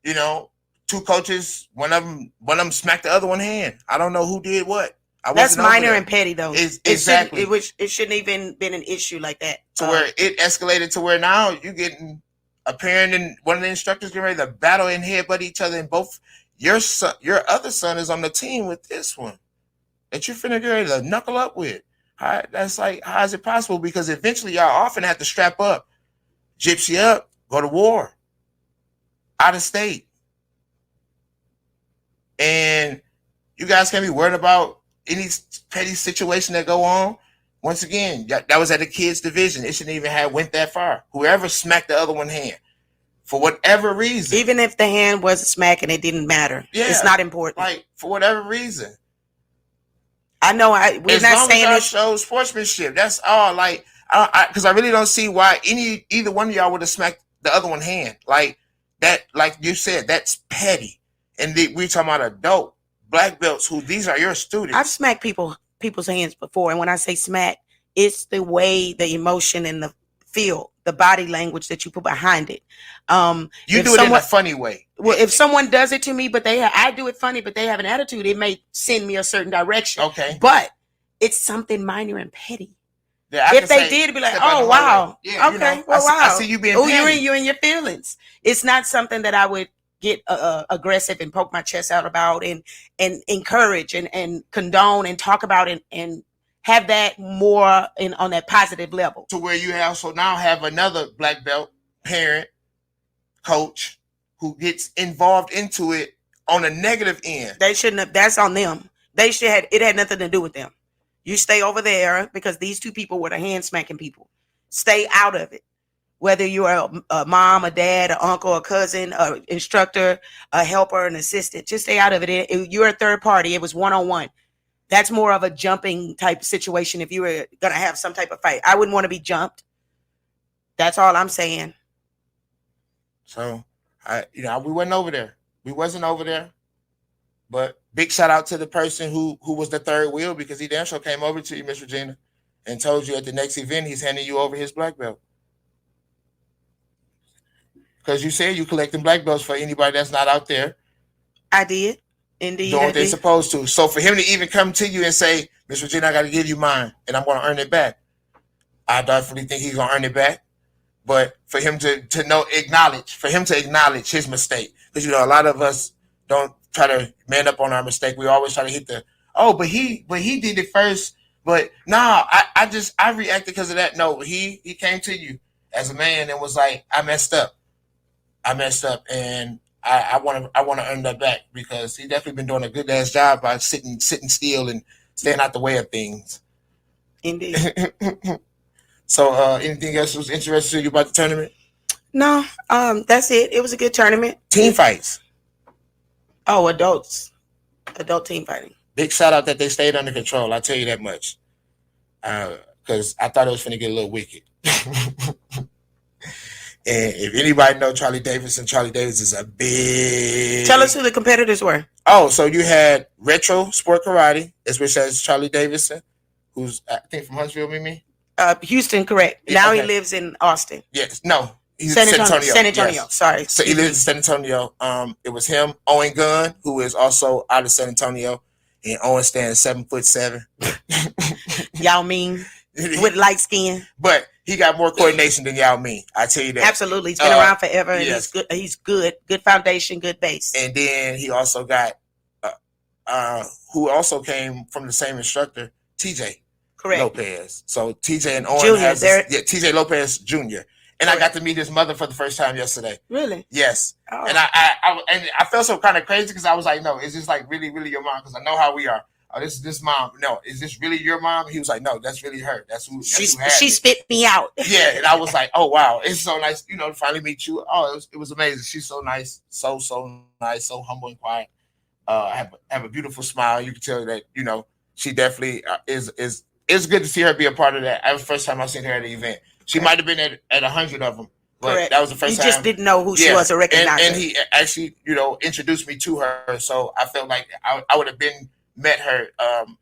You know, two coaches, one of them smacked the other one hand. I don't know who did what. That's minor and petty, though. Exactly. It shouldn't even been an issue like that. To where it escalated to where now you getting a parent and one of the instructors getting ready to battle and headbutt each other, and both your other son is on the team with this one that you're finna get ready to knuckle up with. That's like, how is it possible? Because eventually y'all often have to strap up, gypsy up, go to war, out of state. And you guys can't be worried about any petty situation that go on. Once again, that was at the kids' division. It shouldn't even have went that far. Whoever smacked the other one hand, for whatever reason. Even if the hand was smacking, it didn't matter. Yeah, it's not important. Like, for whatever reason. I know. We're not saying it shows sportsmanship. That's all. Like, because I really don't see why either one of y'all would have smacked the other one hand like that. Like you said, that's petty. And we're talking about adult black belts who these are your students. I've smacked people's hands before, and when I say smack, it's the way, the emotion, and the feel, the body language that you put behind it. You do it in a funny way. Well, if someone does it to me, but I do it funny, but they have an attitude, it may send me a certain direction. Okay. But it's something minor and petty. Yeah, if they did, be like, oh, wow. Yeah, okay. You know, well, wow. I see you being petty. You're in your feelings. It's not something that I would get aggressive and poke my chest out about and encourage and condone and talk about and have that more on that positive level. To where you also now have another black belt parent, coach, who gets involved into it on a negative end. They shouldn't have. That's on them. It had nothing to do with them. You stay over there because these two people were the hand smacking people. Stay out of it. Whether you're a mom, a dad, an uncle, a cousin, an instructor, a helper, an assistant, just stay out of it. You're a third party. It was one-on-one. That's more of a jumping type situation if you were going to have some type of fight. I wouldn't want to be jumped. That's all I'm saying. So, we wasn't over there. We wasn't over there. But big shout out to the person who was the third wheel, because he damn sure came over to you, Miss Regina, and told you at the next event he's handing you over his black belt. Because you said you collecting black belts for anybody that's not out there. I did. Indeed. Doing what they're supposed to. So for him to even come to you and say, Miss Regina, I got to give you mine, and I'm going to earn it back, I definitely think he's going to earn it back. But for him to acknowledge his mistake, because a lot of us don't try to man up on our mistake. We always try to hit but he did it first. But I reacted because of that. No, he came to you as a man and was like, I messed up, and I want to earn that back, because he definitely been doing a good ass job by sitting still and staying out the way of things. Indeed. So, anything else was interesting to you about the tournament? No, that's it. It was a good tournament. Team fights. Oh, adult team fighting. Big shout out that they stayed under control. I'll tell you that much. Because I thought it was finna get a little wicked. And if anybody know Charlie Davis is a big... Tell us who the competitors were. Oh, so you had Retro Sport Karate, which says Charlie Davidson, who's, I think, from Huntsville, Mimi? Houston, correct. Yeah, now okay. He lives in Austin. Yes, no. He's San Antonio. San Antonio, yes. Sorry. So he lives in San Antonio. It was him, Owen Gunn, who is also out of San Antonio. And Owen stands 7'7". Yao Ming with light skin. But he got more coordination than Yao Ming. I tell you that. Absolutely. He's been around forever, and yes. He's good. Good foundation, good base. And then he also got who also came from the same instructor, TJ. Correct. Lopez. So TJ and Owen Junior, TJ Lopez Jr. And correct. I got to meet his mother for the first time yesterday. Really? Yes. Oh. And I felt so kind of crazy, because I was like, no, is this like really, really your mom? Because I know how we are. Oh, this mom. No, is this really your mom? He was like, no, that's really her. That's who she spit me out. Yeah, and I was like, oh wow, it's so nice, to finally meet you. Oh, it was amazing. She's so nice, so nice, so humble and quiet. Have a beautiful smile. You can tell that she definitely is. It's good to see her be a part of that. That was the first time I've seen her at an event. She might have been at 100 of them. But correct. That was the first time. You just didn't know who she was or recognize her. And he actually, introduced me to her. So I felt like I would have met her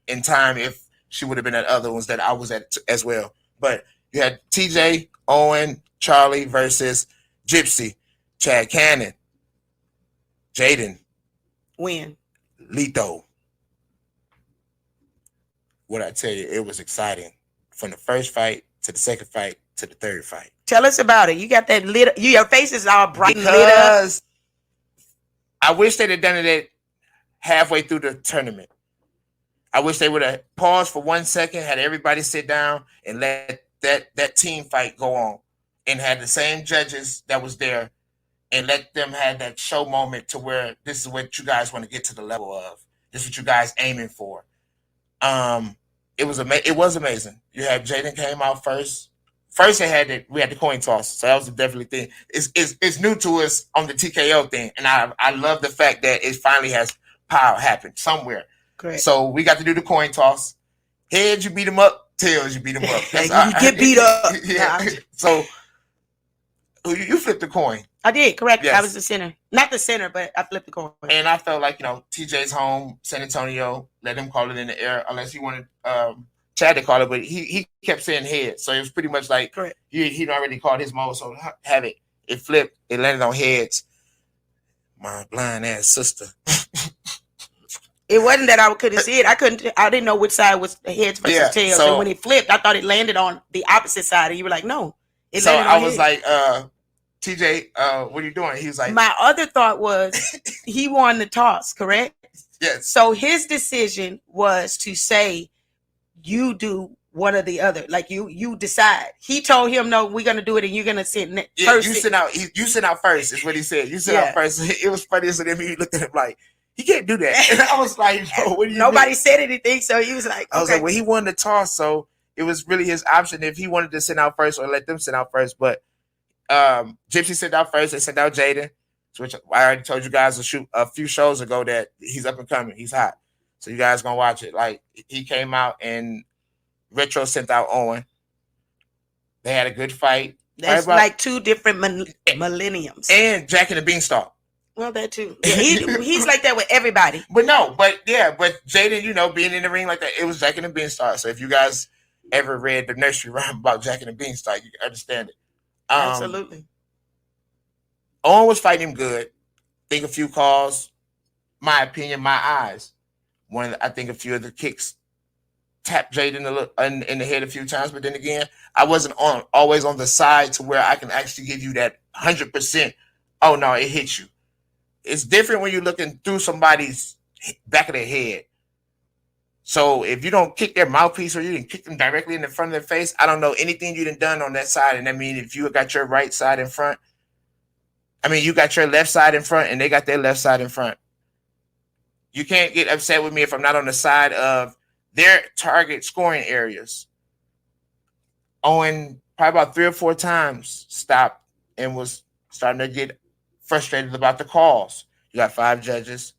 in time if she would have been at other ones that I was at as well. But you had TJ, Owen, Charlie versus Gypsy, Chad Cannon, Jaden, Win. Lito. What I tell you, it was exciting from the first fight to the second fight to the third fight. Tell us about it. You got that lit. Your face is all bright and lit up. Because I wish they'd have done it halfway through the tournament. I wish they would have paused for 1 second, had everybody sit down, and let that team fight go on, and had the same judges that was there, and let them have that show moment to where this is what you guys want to get to the level of. This is what you guys aiming for. It was amazing. You had Jaden came out first. First, we had the coin toss, so that was definitely thing. It's new to us on the TKO thing, and I love the fact that it finally has power happened somewhere. Correct. So we got to do the coin toss. Heads, you beat them up. Tails, you beat them up. You get beat up. Yeah. So you flipped the coin. I did, correct. Yes. I was the center. Not the center, but I flipped the coin. And I felt like, TJ's home, San Antonio, let him call it in the air, unless he wanted Chad to call it, but he kept saying head. So it was pretty much like he already called his mode, so have it. It flipped. It landed on heads. My blind ass sister. It wasn't that I couldn't see it. I didn't know which side was the heads versus tails. So, and when it flipped, I thought it landed on the opposite side. And you were like, no. So I was like, TJ, what are you doing? He was like, my other thought was he won the toss, correct? Yes. So his decision was to say, you do one or the other. Like you decide. He told him, no, we're going to do it and you're going to sit first. You sit out first is what he said. You sit out first. It was funny. So then he looked at him like, he can't do that. And I was like, what do you Nobody said anything. So he was like, okay. I was like, well, he won the toss. So it was really his option if he wanted to sit out first or let them sit out first. But Gypsy sent out first. They sent out Jaden, which I already told you guys a few shows ago that he's up and coming. He's hot. So you guys gonna watch it. Like, he came out and Retro sent out Owen. They had a good fight. That's like two different millenniums. And Jack and the Beanstalk. Well, that too. Yeah, he's like that with everybody. But Jaden, being in the ring like that, it was Jack and the Beanstalk. So if you guys ever read the nursery rhyme about Jack and the Beanstalk, you can understand it. Absolutely. Owen was fighting him good. Think a few calls. My opinion, my eyes. I think a few of the kicks tapped Jaden in the head a few times, but then again, I wasn't always on the side to where I can actually give you that 100%. Oh no, it hit you. It's different when you're looking through somebody's back of their head. So if you don't kick their mouthpiece or you didn't kick them directly in the front of their face, I don't know anything you done on that side. And I mean, if you got your right side in front, you got your left side in front and they got their left side in front. You can't get upset with me if I'm not on the side of their target scoring areas. Owen probably about 3 or 4 times stopped and was starting to get frustrated about the calls. You got 5 judges.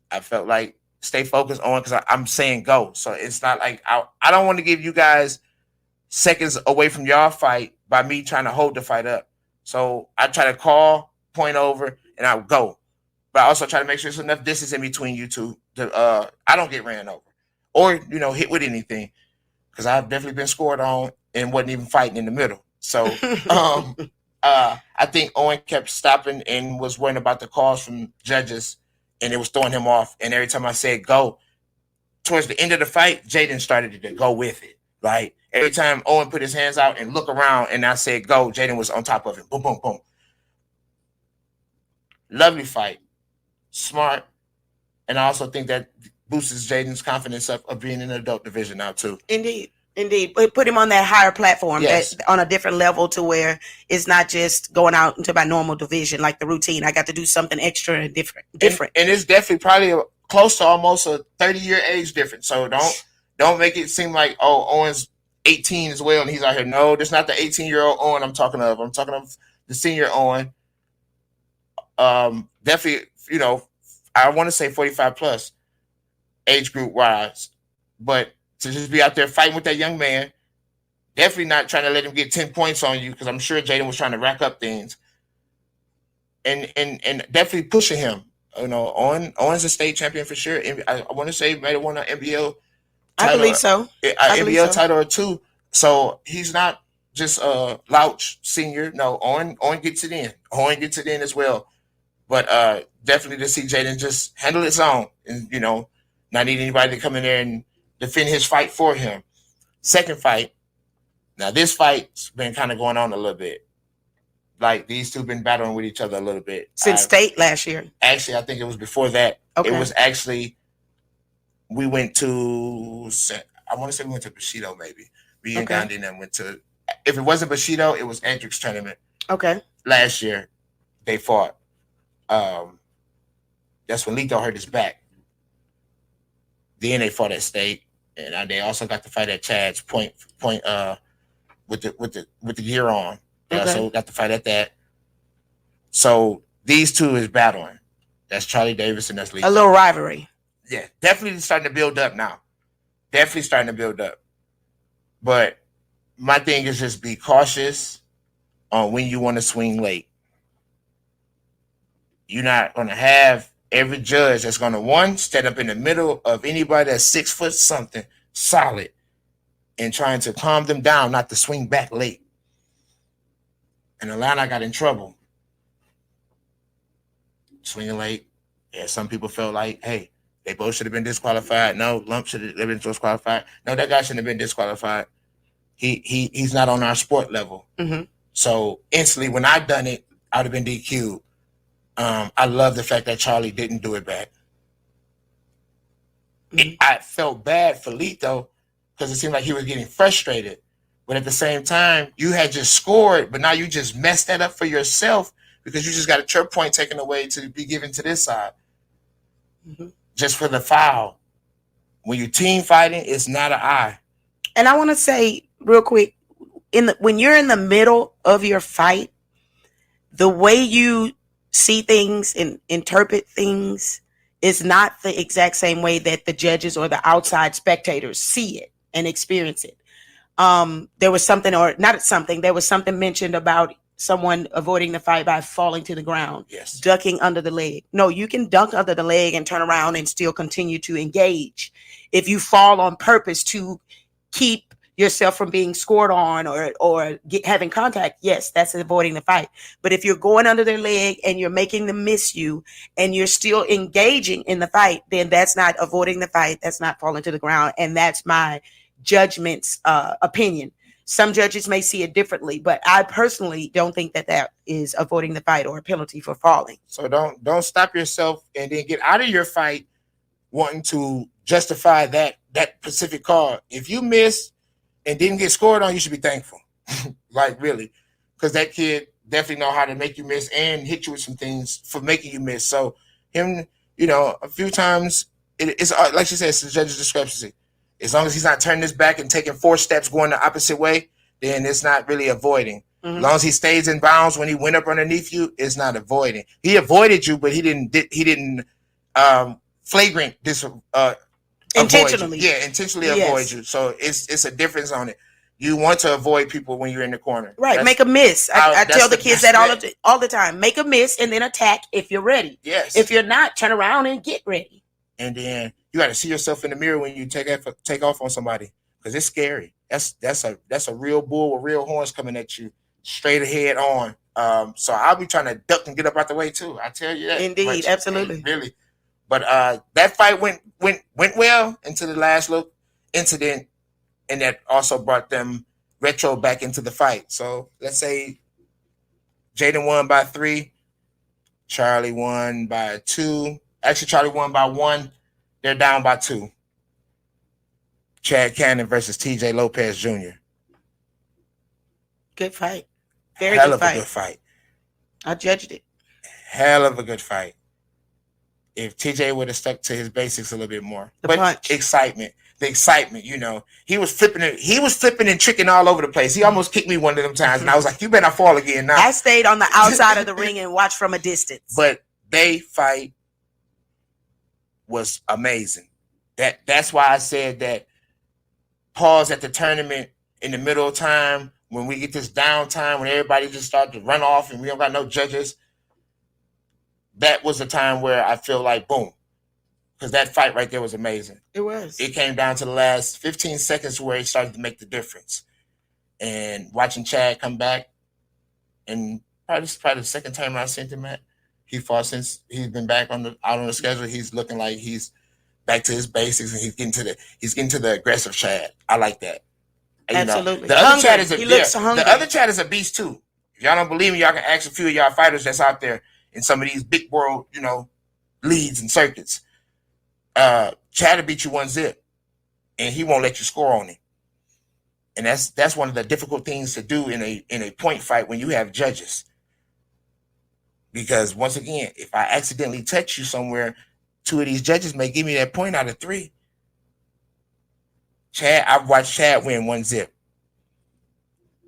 I felt like stay focused on because I'm saying go. So it's not like I don't want to give you guys seconds away from your fight by me trying to hold the fight up. So I try to call, point over, and I'll go. But I also try to make sure there's enough distance in between you two to I don't get ran over or hit with anything because I've definitely been scored on and wasn't even fighting in the middle. So I think Owen kept stopping and was worrying about the calls from judges, and it was throwing him off. And every time I said go, towards the end of the fight, Jaden started to go with it. Like every time Owen put his hands out and look around, and I said go, Jaden was on top of it. Boom, boom, boom. Lovely fight, smart, and I also think that boosts Jaden's confidence of being in the adult division now too. Indeed. Put him on that higher platform, yes. On a different level to where it's not just going out into my normal division like the routine. I got to do something extra and different. And it's definitely probably close to almost a 30-year age difference. So don't make it seem like, Owen's 18 as well and he's out here. No, that's not the 18-year-old Owen I'm talking of. I'm talking of the senior Owen. Definitely, I want to say 45 plus age group wise, but to just be out there fighting with that young man, definitely not trying to let him get 10 points on you because I'm sure Jaden was trying to rack up things, and definitely pushing him. Owen's a state champion for sure. I want to say he might have won an NBL title. I believe so. NBL title or 2. So he's not just Louch Senior. No, Owen gets it in. Owen gets it in as well. But definitely to see Jaden just handle his own, and not need anybody to come in there and defend his fight for him. Second fight. Now this fight's been kind of going on a little bit. Like these two been battling with each other a little bit since state last year. Actually, I think it was before that. Okay. It was actually we went to. I want to say we went to Bushido maybe. Me and Gandhi and them went to. If it wasn't Bushido, it was Andrick's tournament. Okay. Last year, they fought. That's when Lito hurt his back. Then they fought at state, and they also got to fight at Chad's point. With the gear on. So got to fight at that. So these two is battling. That's Charlie Davis and that's Lito. A little rivalry. Yeah, definitely starting to build up now. Definitely starting to build up. But my thing is just be cautious on when you want to swing late. You're not going to have every judge that's going to stand up in the middle of anybody that's 6 foot something solid and trying to calm them down not to swing back late. And Atlanta got in trouble. Swinging late. Yeah, some people felt like, hey, they both should have been disqualified. No, Lump should have been disqualified. No, that guy shouldn't have been disqualified. He's not on our sport level. Mm-hmm. So instantly, when I done it, I would have been DQ'd. I love the fact that Charlie didn't do it back. Mm-hmm. I felt bad for Lito because it seemed like he was getting frustrated. But at the same time, you had just scored, but now you just messed that up for yourself because you just got a chirp point taken away to be given to this side. Mm-hmm. Just for the foul. When you're team fighting, it's not an eye. And I want to say real quick, when you're in the middle of your fight, the way you see things and interpret things is not the exact same way that the judges or the outside spectators see it and experience it. There was something mentioned about someone avoiding the fight by falling to the ground, yes, ducking under the leg. No, you can duck under the leg and turn around and still continue to engage. If you fall on purpose to keep yourself from being scored on or having contact, yes, that's avoiding the fight. But if you're going under their leg and you're making them miss you and you're still engaging in the fight, then that's not avoiding the fight. That's not falling to the ground. And that's my judgment's opinion. Some judges may see it differently, but I personally don't think that is avoiding the fight or a penalty for falling. So don't stop yourself and then get out of your fight wanting to justify that specific call. If you miss and didn't get scored on, you should be thankful. Like really, because that kid definitely know how to make you miss and hit you with some things for making you miss. So him, a few times it's like she said, it's the judge's discrepancy. As long as he's not turning his back and taking 4 steps going the opposite way, then it's not really avoiding. Mm-hmm. As long as he stays in bounds when he went up underneath you, it's not avoiding. He avoided you, but he didn't flagrant intentionally. Intentionally avoid you. So it's a difference on it. You want to avoid people when you're in the corner. Right. Make a miss. I tell the kids that all the time. Make a miss and then attack if you're ready. Yes. If you're not, turn around and get ready. And then you got to see yourself in the mirror when you take off on somebody because it's scary. That's a real bull with real horns coming at you straight ahead on. So I'll be trying to duck and get up out the way too. I tell you that. Indeed, absolutely, really. But that fight went well until the last little incident, and that also brought them retro back into the fight. So let's say Jaden won by 3, Charlie won by 2. Actually, Charlie won by 1. They're down by 2. Chad Cannon versus TJ Lopez Jr. Good fight. Very Hell good of fight. a good fight. I judged it. Hell of a good fight. If TJ would have stuck to his basics a little bit more. The punch. The excitement, He was flipping and tricking all over the place. He almost kicked me one of them times, and I was like, you better fall again now. I stayed on the outside of the ring and watched from a distance. But they fight was amazing. That's why I said that pause at the tournament in the middle of time when we get this downtime when everybody just starts to run off and we don't got no judges. That was the time where I feel like boom, because that fight right there was amazing. It was. It came down to the last 15 seconds where it started to make the difference. and watching Chad come back, and probably the second time I sent him at, he fought since he's been back out on the schedule. He's looking like he's back to his basics, and he's getting to the aggressive Chad. I like that. Absolutely. The other Chad is the other Chad is a beast too. If y'all don't believe me, y'all can ask a few of y'all fighters that's out there in some of these big world, leads and circuits. Chad will beat you 1-0, and he won't let you score on him. And that's one of the difficult things to do in a point fight when you have judges. Because once again, if I accidentally touch you somewhere, 2 of these judges may give me that point out of 3. I've watched Chad win 1-0.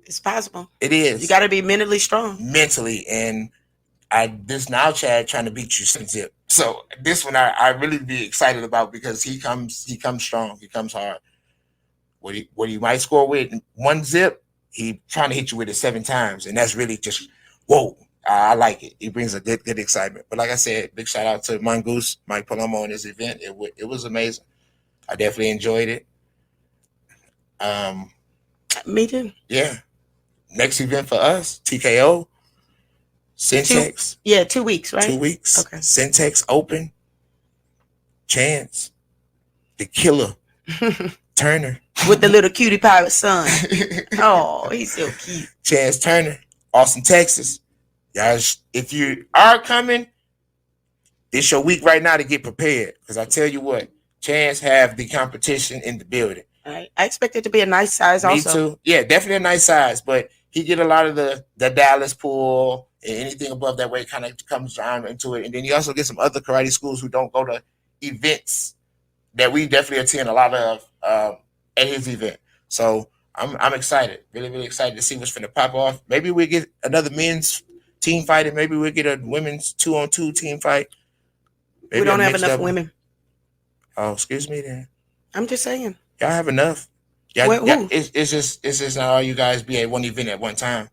It's possible. It is. You got to be mentally strong. Mentally, and this now Chad trying to beat you 7-0. So this one I really be excited about because he comes strong. He comes hard. What he might score with 1-0, he trying to hit you with it 7 times, and that's really just whoa. I like it. It brings a good excitement. But like I said, big shout out to Mongoose, Mike Palomo on this event. It was amazing. I definitely enjoyed it. Me too. Yeah. Next event for us, TKO, Syntex. 2 weeks, right? 2 weeks. Okay. Syntex Open, Chance, the Killer, Turner. With the little cutie pie son. Oh, he's so cute. Chance Turner, Austin, Texas. Y'all, if you are coming, this your week right now to get prepared. Because I tell you what, Chance have the competition in the building. All right. I expect it to be a nice size also. Me too. Yeah, definitely a nice size. But he get a lot of the Dallas pool and anything above that way kind of comes down into it. And then you also get some other karate schools who don't go to events that we definitely attend a lot of at his event. So I'm excited. Really, really excited to see what's finna pop off. Maybe we'll get another men's team fight, and maybe we'll get a women's 2-on-2 team fight. Maybe we don't have enough women. Oh, excuse me then. I'm just saying. Y'all have enough. It's just not all you guys be at one event at one time.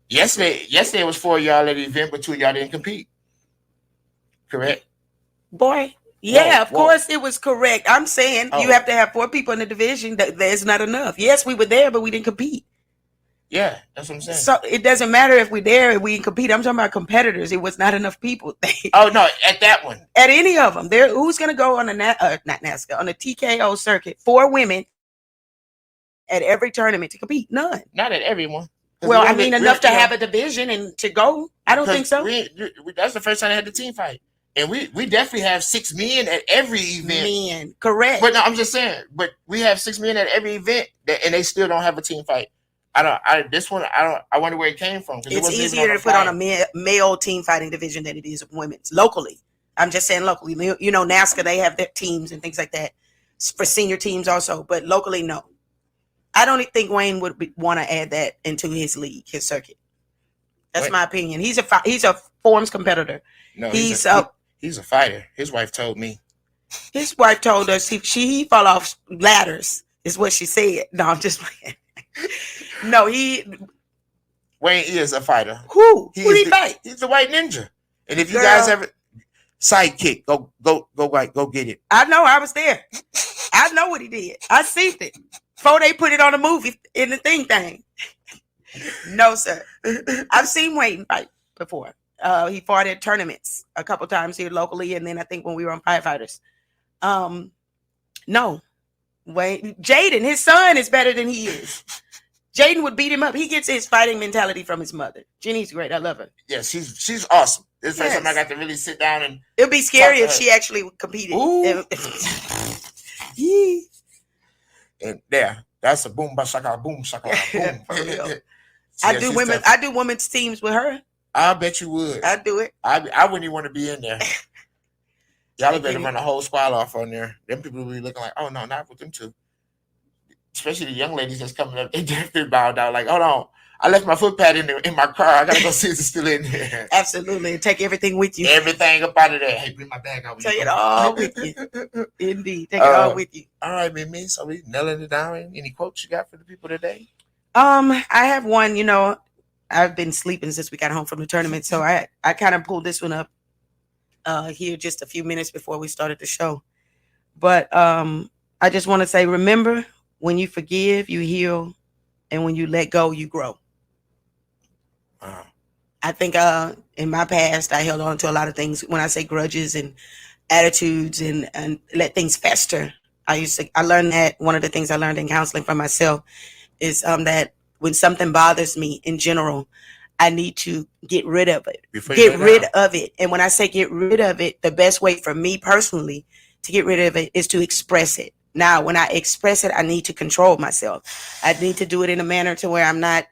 Yesterday it was 4 of y'all at the event, but 2 of y'all didn't compete. Correct? Boy. Yeah, of course it was correct. I'm saying you have to have 4 people in the division. There's not enough. Yes, we were there, but we didn't compete. Yeah, that's what I'm saying. So it doesn't matter if we're there and we can compete. I'm talking about competitors. It was not enough people. Oh no, at that one. At any of them. Who's going to go on not NASCAR, on the TKO circuit, 4 women at every tournament to compete? None. Not at everyone. Well, I mean, enough to have a division and to go. I don't think so. That's the first time I had the team fight. And we definitely have 6 men at every event. Men, correct. But no, I'm just saying. But we have 6 men at every event, and they still don't have a team fight. I wonder where it came from. It's easier to put on a male team fighting division than it is of women's locally. I'm just saying locally. NASCAR, they have their teams and things like that for senior teams also, but locally, no. I don't think Wayne would want to add that into his league, his circuit. That's my opinion. He's a forms competitor. No, he's a fighter. His wife told me. His wife told us he fell off ladders. Is what she said. No, I'm just playing. No, Wayne is a fighter. Who did he fight? He's the white ninja. And if you guys ever sidekick, go get it. I know, I was there. I know what he did. I seen it before they put it on a movie in the thing. No, sir. I've seen Wayne fight before. He fought at tournaments a couple times here locally, and then I think when we were on Firefighters. No. Wayne, Jaden, his son is better than he is. Jaden would beat him up. He gets his fighting mentality from his mother. Jenny's great. I love her. Yeah, she's awesome. This first time I got to really sit down and. It'd be scary if she actually competed. And there, that's a boom, shaka, boom, shaka, boom. For real. I do women's teams with her. I bet you would. I'd do it. I wouldn't even want to be in there. Y'all better run a whole squad off on there. Them people will be looking like, oh no, not with them two. Especially the young ladies that's coming up, they definitely bowed out. Like, hold on, I left my foot pad in my car. I gotta go see if it's still in there. Absolutely, take everything with you. Everything up out of there. Hey, bring my bag out. Take it all with you. Indeed, take it all with you. All right, Mimi. So we nailing it down. Any quotes you got for the people today? I have one. I've been sleeping since we got home from the tournament, so I kind of pulled this one up here just a few minutes before we started the show. But I just want to say, remember, when you forgive, you heal, And when you let go, you grow. I think in my past, I held on to a lot of things. When I say grudges and attitudes and let things fester, I learned that one of the things I learned in counseling for myself is that when something bothers me in general, I need to get rid of it. Get rid of it. And when I say get rid of it, the best way for me personally to get rid of it is to express it. Now, when I express it, I need to control myself. I need to do it in a manner to where I'm not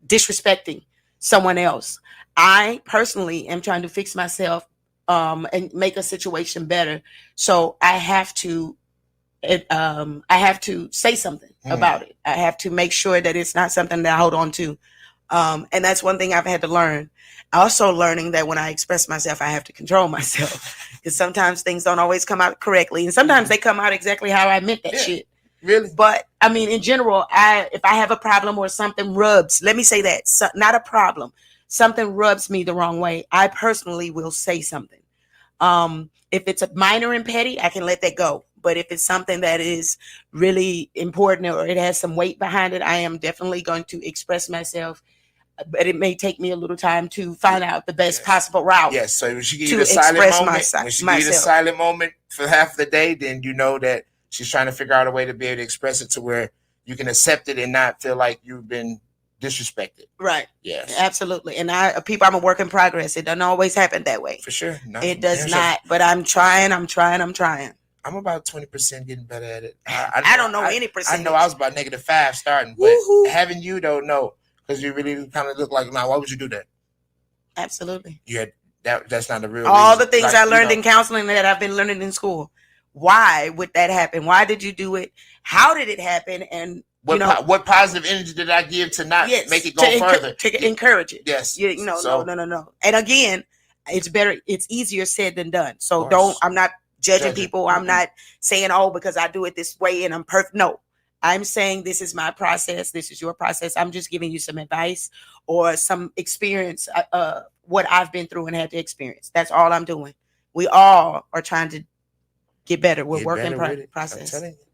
disrespecting someone else. I personally am trying to fix myself and make a situation better. So I have to say something about it. I have to make sure that it's not something that I hold on to. And that's one thing I've had to learn. Also learning that when I express myself, I have to control myself because sometimes things don't always come out correctly. And sometimes they come out exactly how I meant that shit. Really? But I mean, in general, if I have a problem or something rubs, let me say that, not a problem, something rubs me the wrong way, I personally will say something. If it's a minor and petty, I can let that go. But if it's something that is really important or it has some weight behind it, I am definitely going to express myself. But it may take me a little time to find out the best possible route. Yes. So when she give you the silent moment, when she give you the silent moment for half the day, then you know that she's trying to figure out a way to be able to express it to where you can accept it and not feel like you've been disrespected. Right. Yes. Absolutely. And I'm a work in progress. It doesn't always happen that way. For sure. No, it does not. But I'm trying. I'm I'm about 20% getting better at it. I don't know any percentage. I know I was about -5 starting, but Woo-hoo. Having you don't know. Because you really kind of look like, now, why would you do that? Absolutely. You had that's not the real all reason. The things I learned in counseling that I've been learning in school. Why would that happen? Why did you do it? How did it happen? And what positive energy did I give to not make it go further? To encourage it. Yes. No. And again, it's better. It's easier said than done. So I'm not judging people. I'm not saying, because I do it this way and I'm perfect. No. I'm saying this is my process. This is your process. I'm just giving you some advice or some experience, what I've been through and had to experience. That's all I'm doing. We all are trying to get better. We're working process. I'm telling you.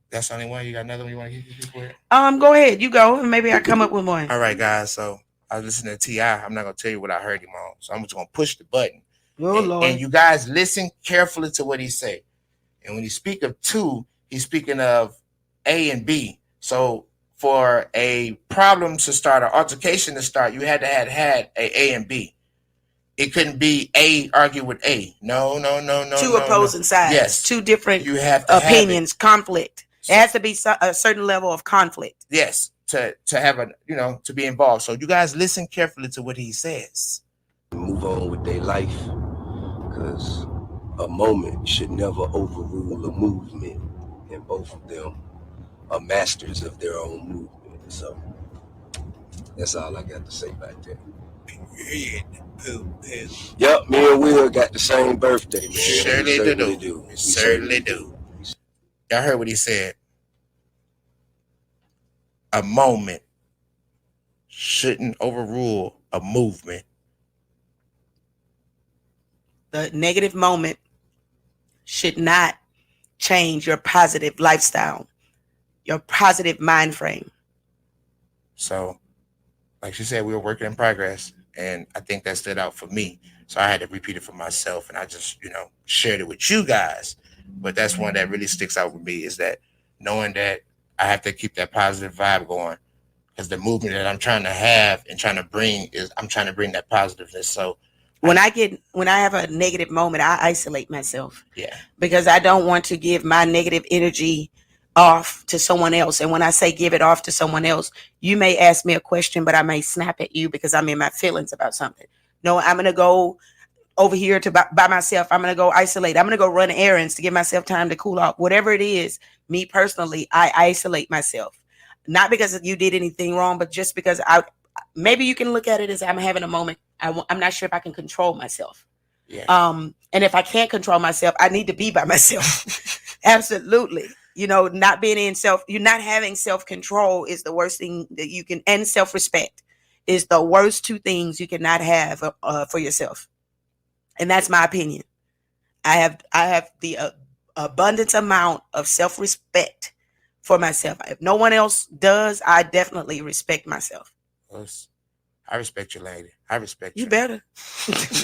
That's the only one. You got another one you want to hit before? Go ahead. You go, and maybe I come up with one. All right, guys. So I was listening to T.I. I'm not going to tell you what I heard him on. So I'm just going to push the button. Lord. And you guys listen carefully to what he say. And when he speak of two, he's speaking of A and B. So for a problem to start, or altercation to start, you had to have had A and B. It couldn't be A argue with A. No. Two opposing sides. Yes. Two different opinions, conflict. There has to be a certain level of conflict. Yes. To have to be involved. So you guys listen carefully to what he says. Move on with their life, because a moment should never overrule a movement, and both of them are masters of their own movement. So that's all I got to say about that. Yep, me and Will got the same birthday, man. Certainly do. Certainly do. Y'all heard what he said. A moment shouldn't overrule a movement. The negative moment should not change your positive lifestyle, your positive mind frame. So, like she said, we were working in progress, and I think that stood out for me. So I had to repeat it for myself, and I just, shared it with you guys. But that's one that really sticks out with me, is that knowing that I have to keep that positive vibe going, because the movement that I'm trying to have and trying to bring I'm trying to bring that positiveness. So when I have a negative moment, I isolate myself. Yeah. Because I don't want to give my negative energy off to someone else. And when I say give it off to someone else, you may ask me a question, but I may snap at you because I'm in my feelings about something. No, I'm going to go over here by myself. I'm going to go isolate. I'm going to go run errands to give myself time to cool off. Whatever it is, me personally, I isolate myself. Not because you did anything wrong, but just because maybe you can look at it as I'm having a moment. I'm not sure if I can control myself. Yeah. And if I can't control myself, I need to be by myself. Absolutely. Not being you're not having self-control is the worst thing that you can, and self-respect is the worst two things you cannot have for yourself. And that's my opinion. I have the abundance amount of self-respect for myself. If no one else does, I definitely respect myself. I respect you, lady. I respect you. You better.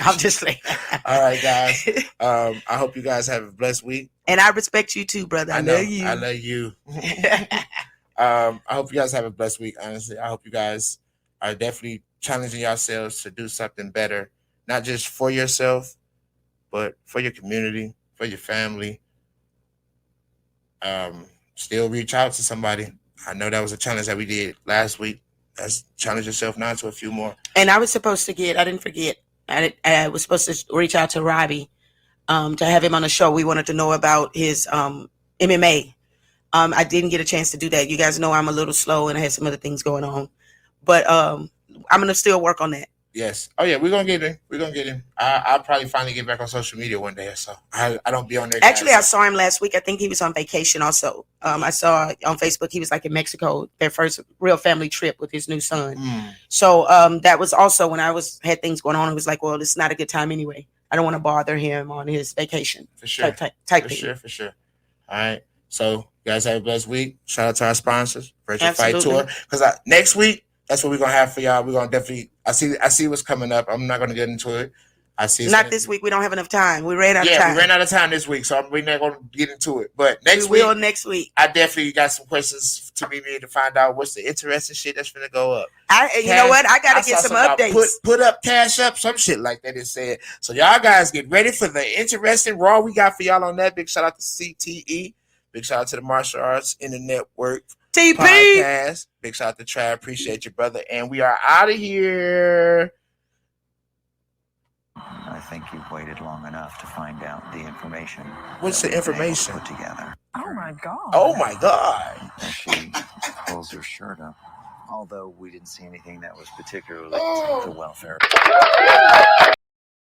I'm just saying. All right, guys. I hope you guys have a blessed week. And I respect you too, brother. I love you. I love you. I hope you guys have a blessed week. Honestly, I hope you guys are definitely challenging yourselves to do something better, not just for yourself, but for your community, for your family. Still reach out to somebody. I know that was a challenge that we did last week. Let's challenge yourself now to a few more. And I was supposed to I didn't forget. I was supposed to reach out to Robbie to have him on the show. We wanted to know about his MMA. I didn't get a chance to do that. You guys know I'm a little slow and I had some other things going on. But I'm going to still work on that. Yes. Oh, yeah. We're going to get him. We're going to get him. I'll probably finally get back on social media one day or so. I don't be on there. Actually, I saw him last week. I think he was on vacation also. I saw on Facebook he was like in Mexico, their first real family trip with his new son. So that was also when I had things going on. It was like, well, it's not a good time anyway. I don't want to bother him on his vacation. For sure. For sure. All right. So, you guys have a blessed week. Shout out to our sponsors, Virtual Fight Tour. Because next week, that's what we're gonna have for y'all. We're gonna definitely. I see what's coming up. I'm not gonna get into it. I see. Not this week. We don't have enough time. We ran out of time. Yeah, we ran out of time this week, so we're not gonna get into it. But next week, next week. I definitely got some questions to be made to find out what's the interesting shit that's gonna go up. You know what? I gotta get some updates. Put up, cash up, some shit like that. It said. So y'all guys get ready for the interesting raw we got for y'all on that. Big shout out to CTE. Big shout out to the Martial Arts in the Network. TP Podcast. Big shout out to Trav. Appreciate you, brother. And we are out of here. I think you've waited long enough to find out the information. What's the information? Put together. Oh my god. Oh my god. As she pulls her shirt up. Although we didn't see anything that was particularly the welfare.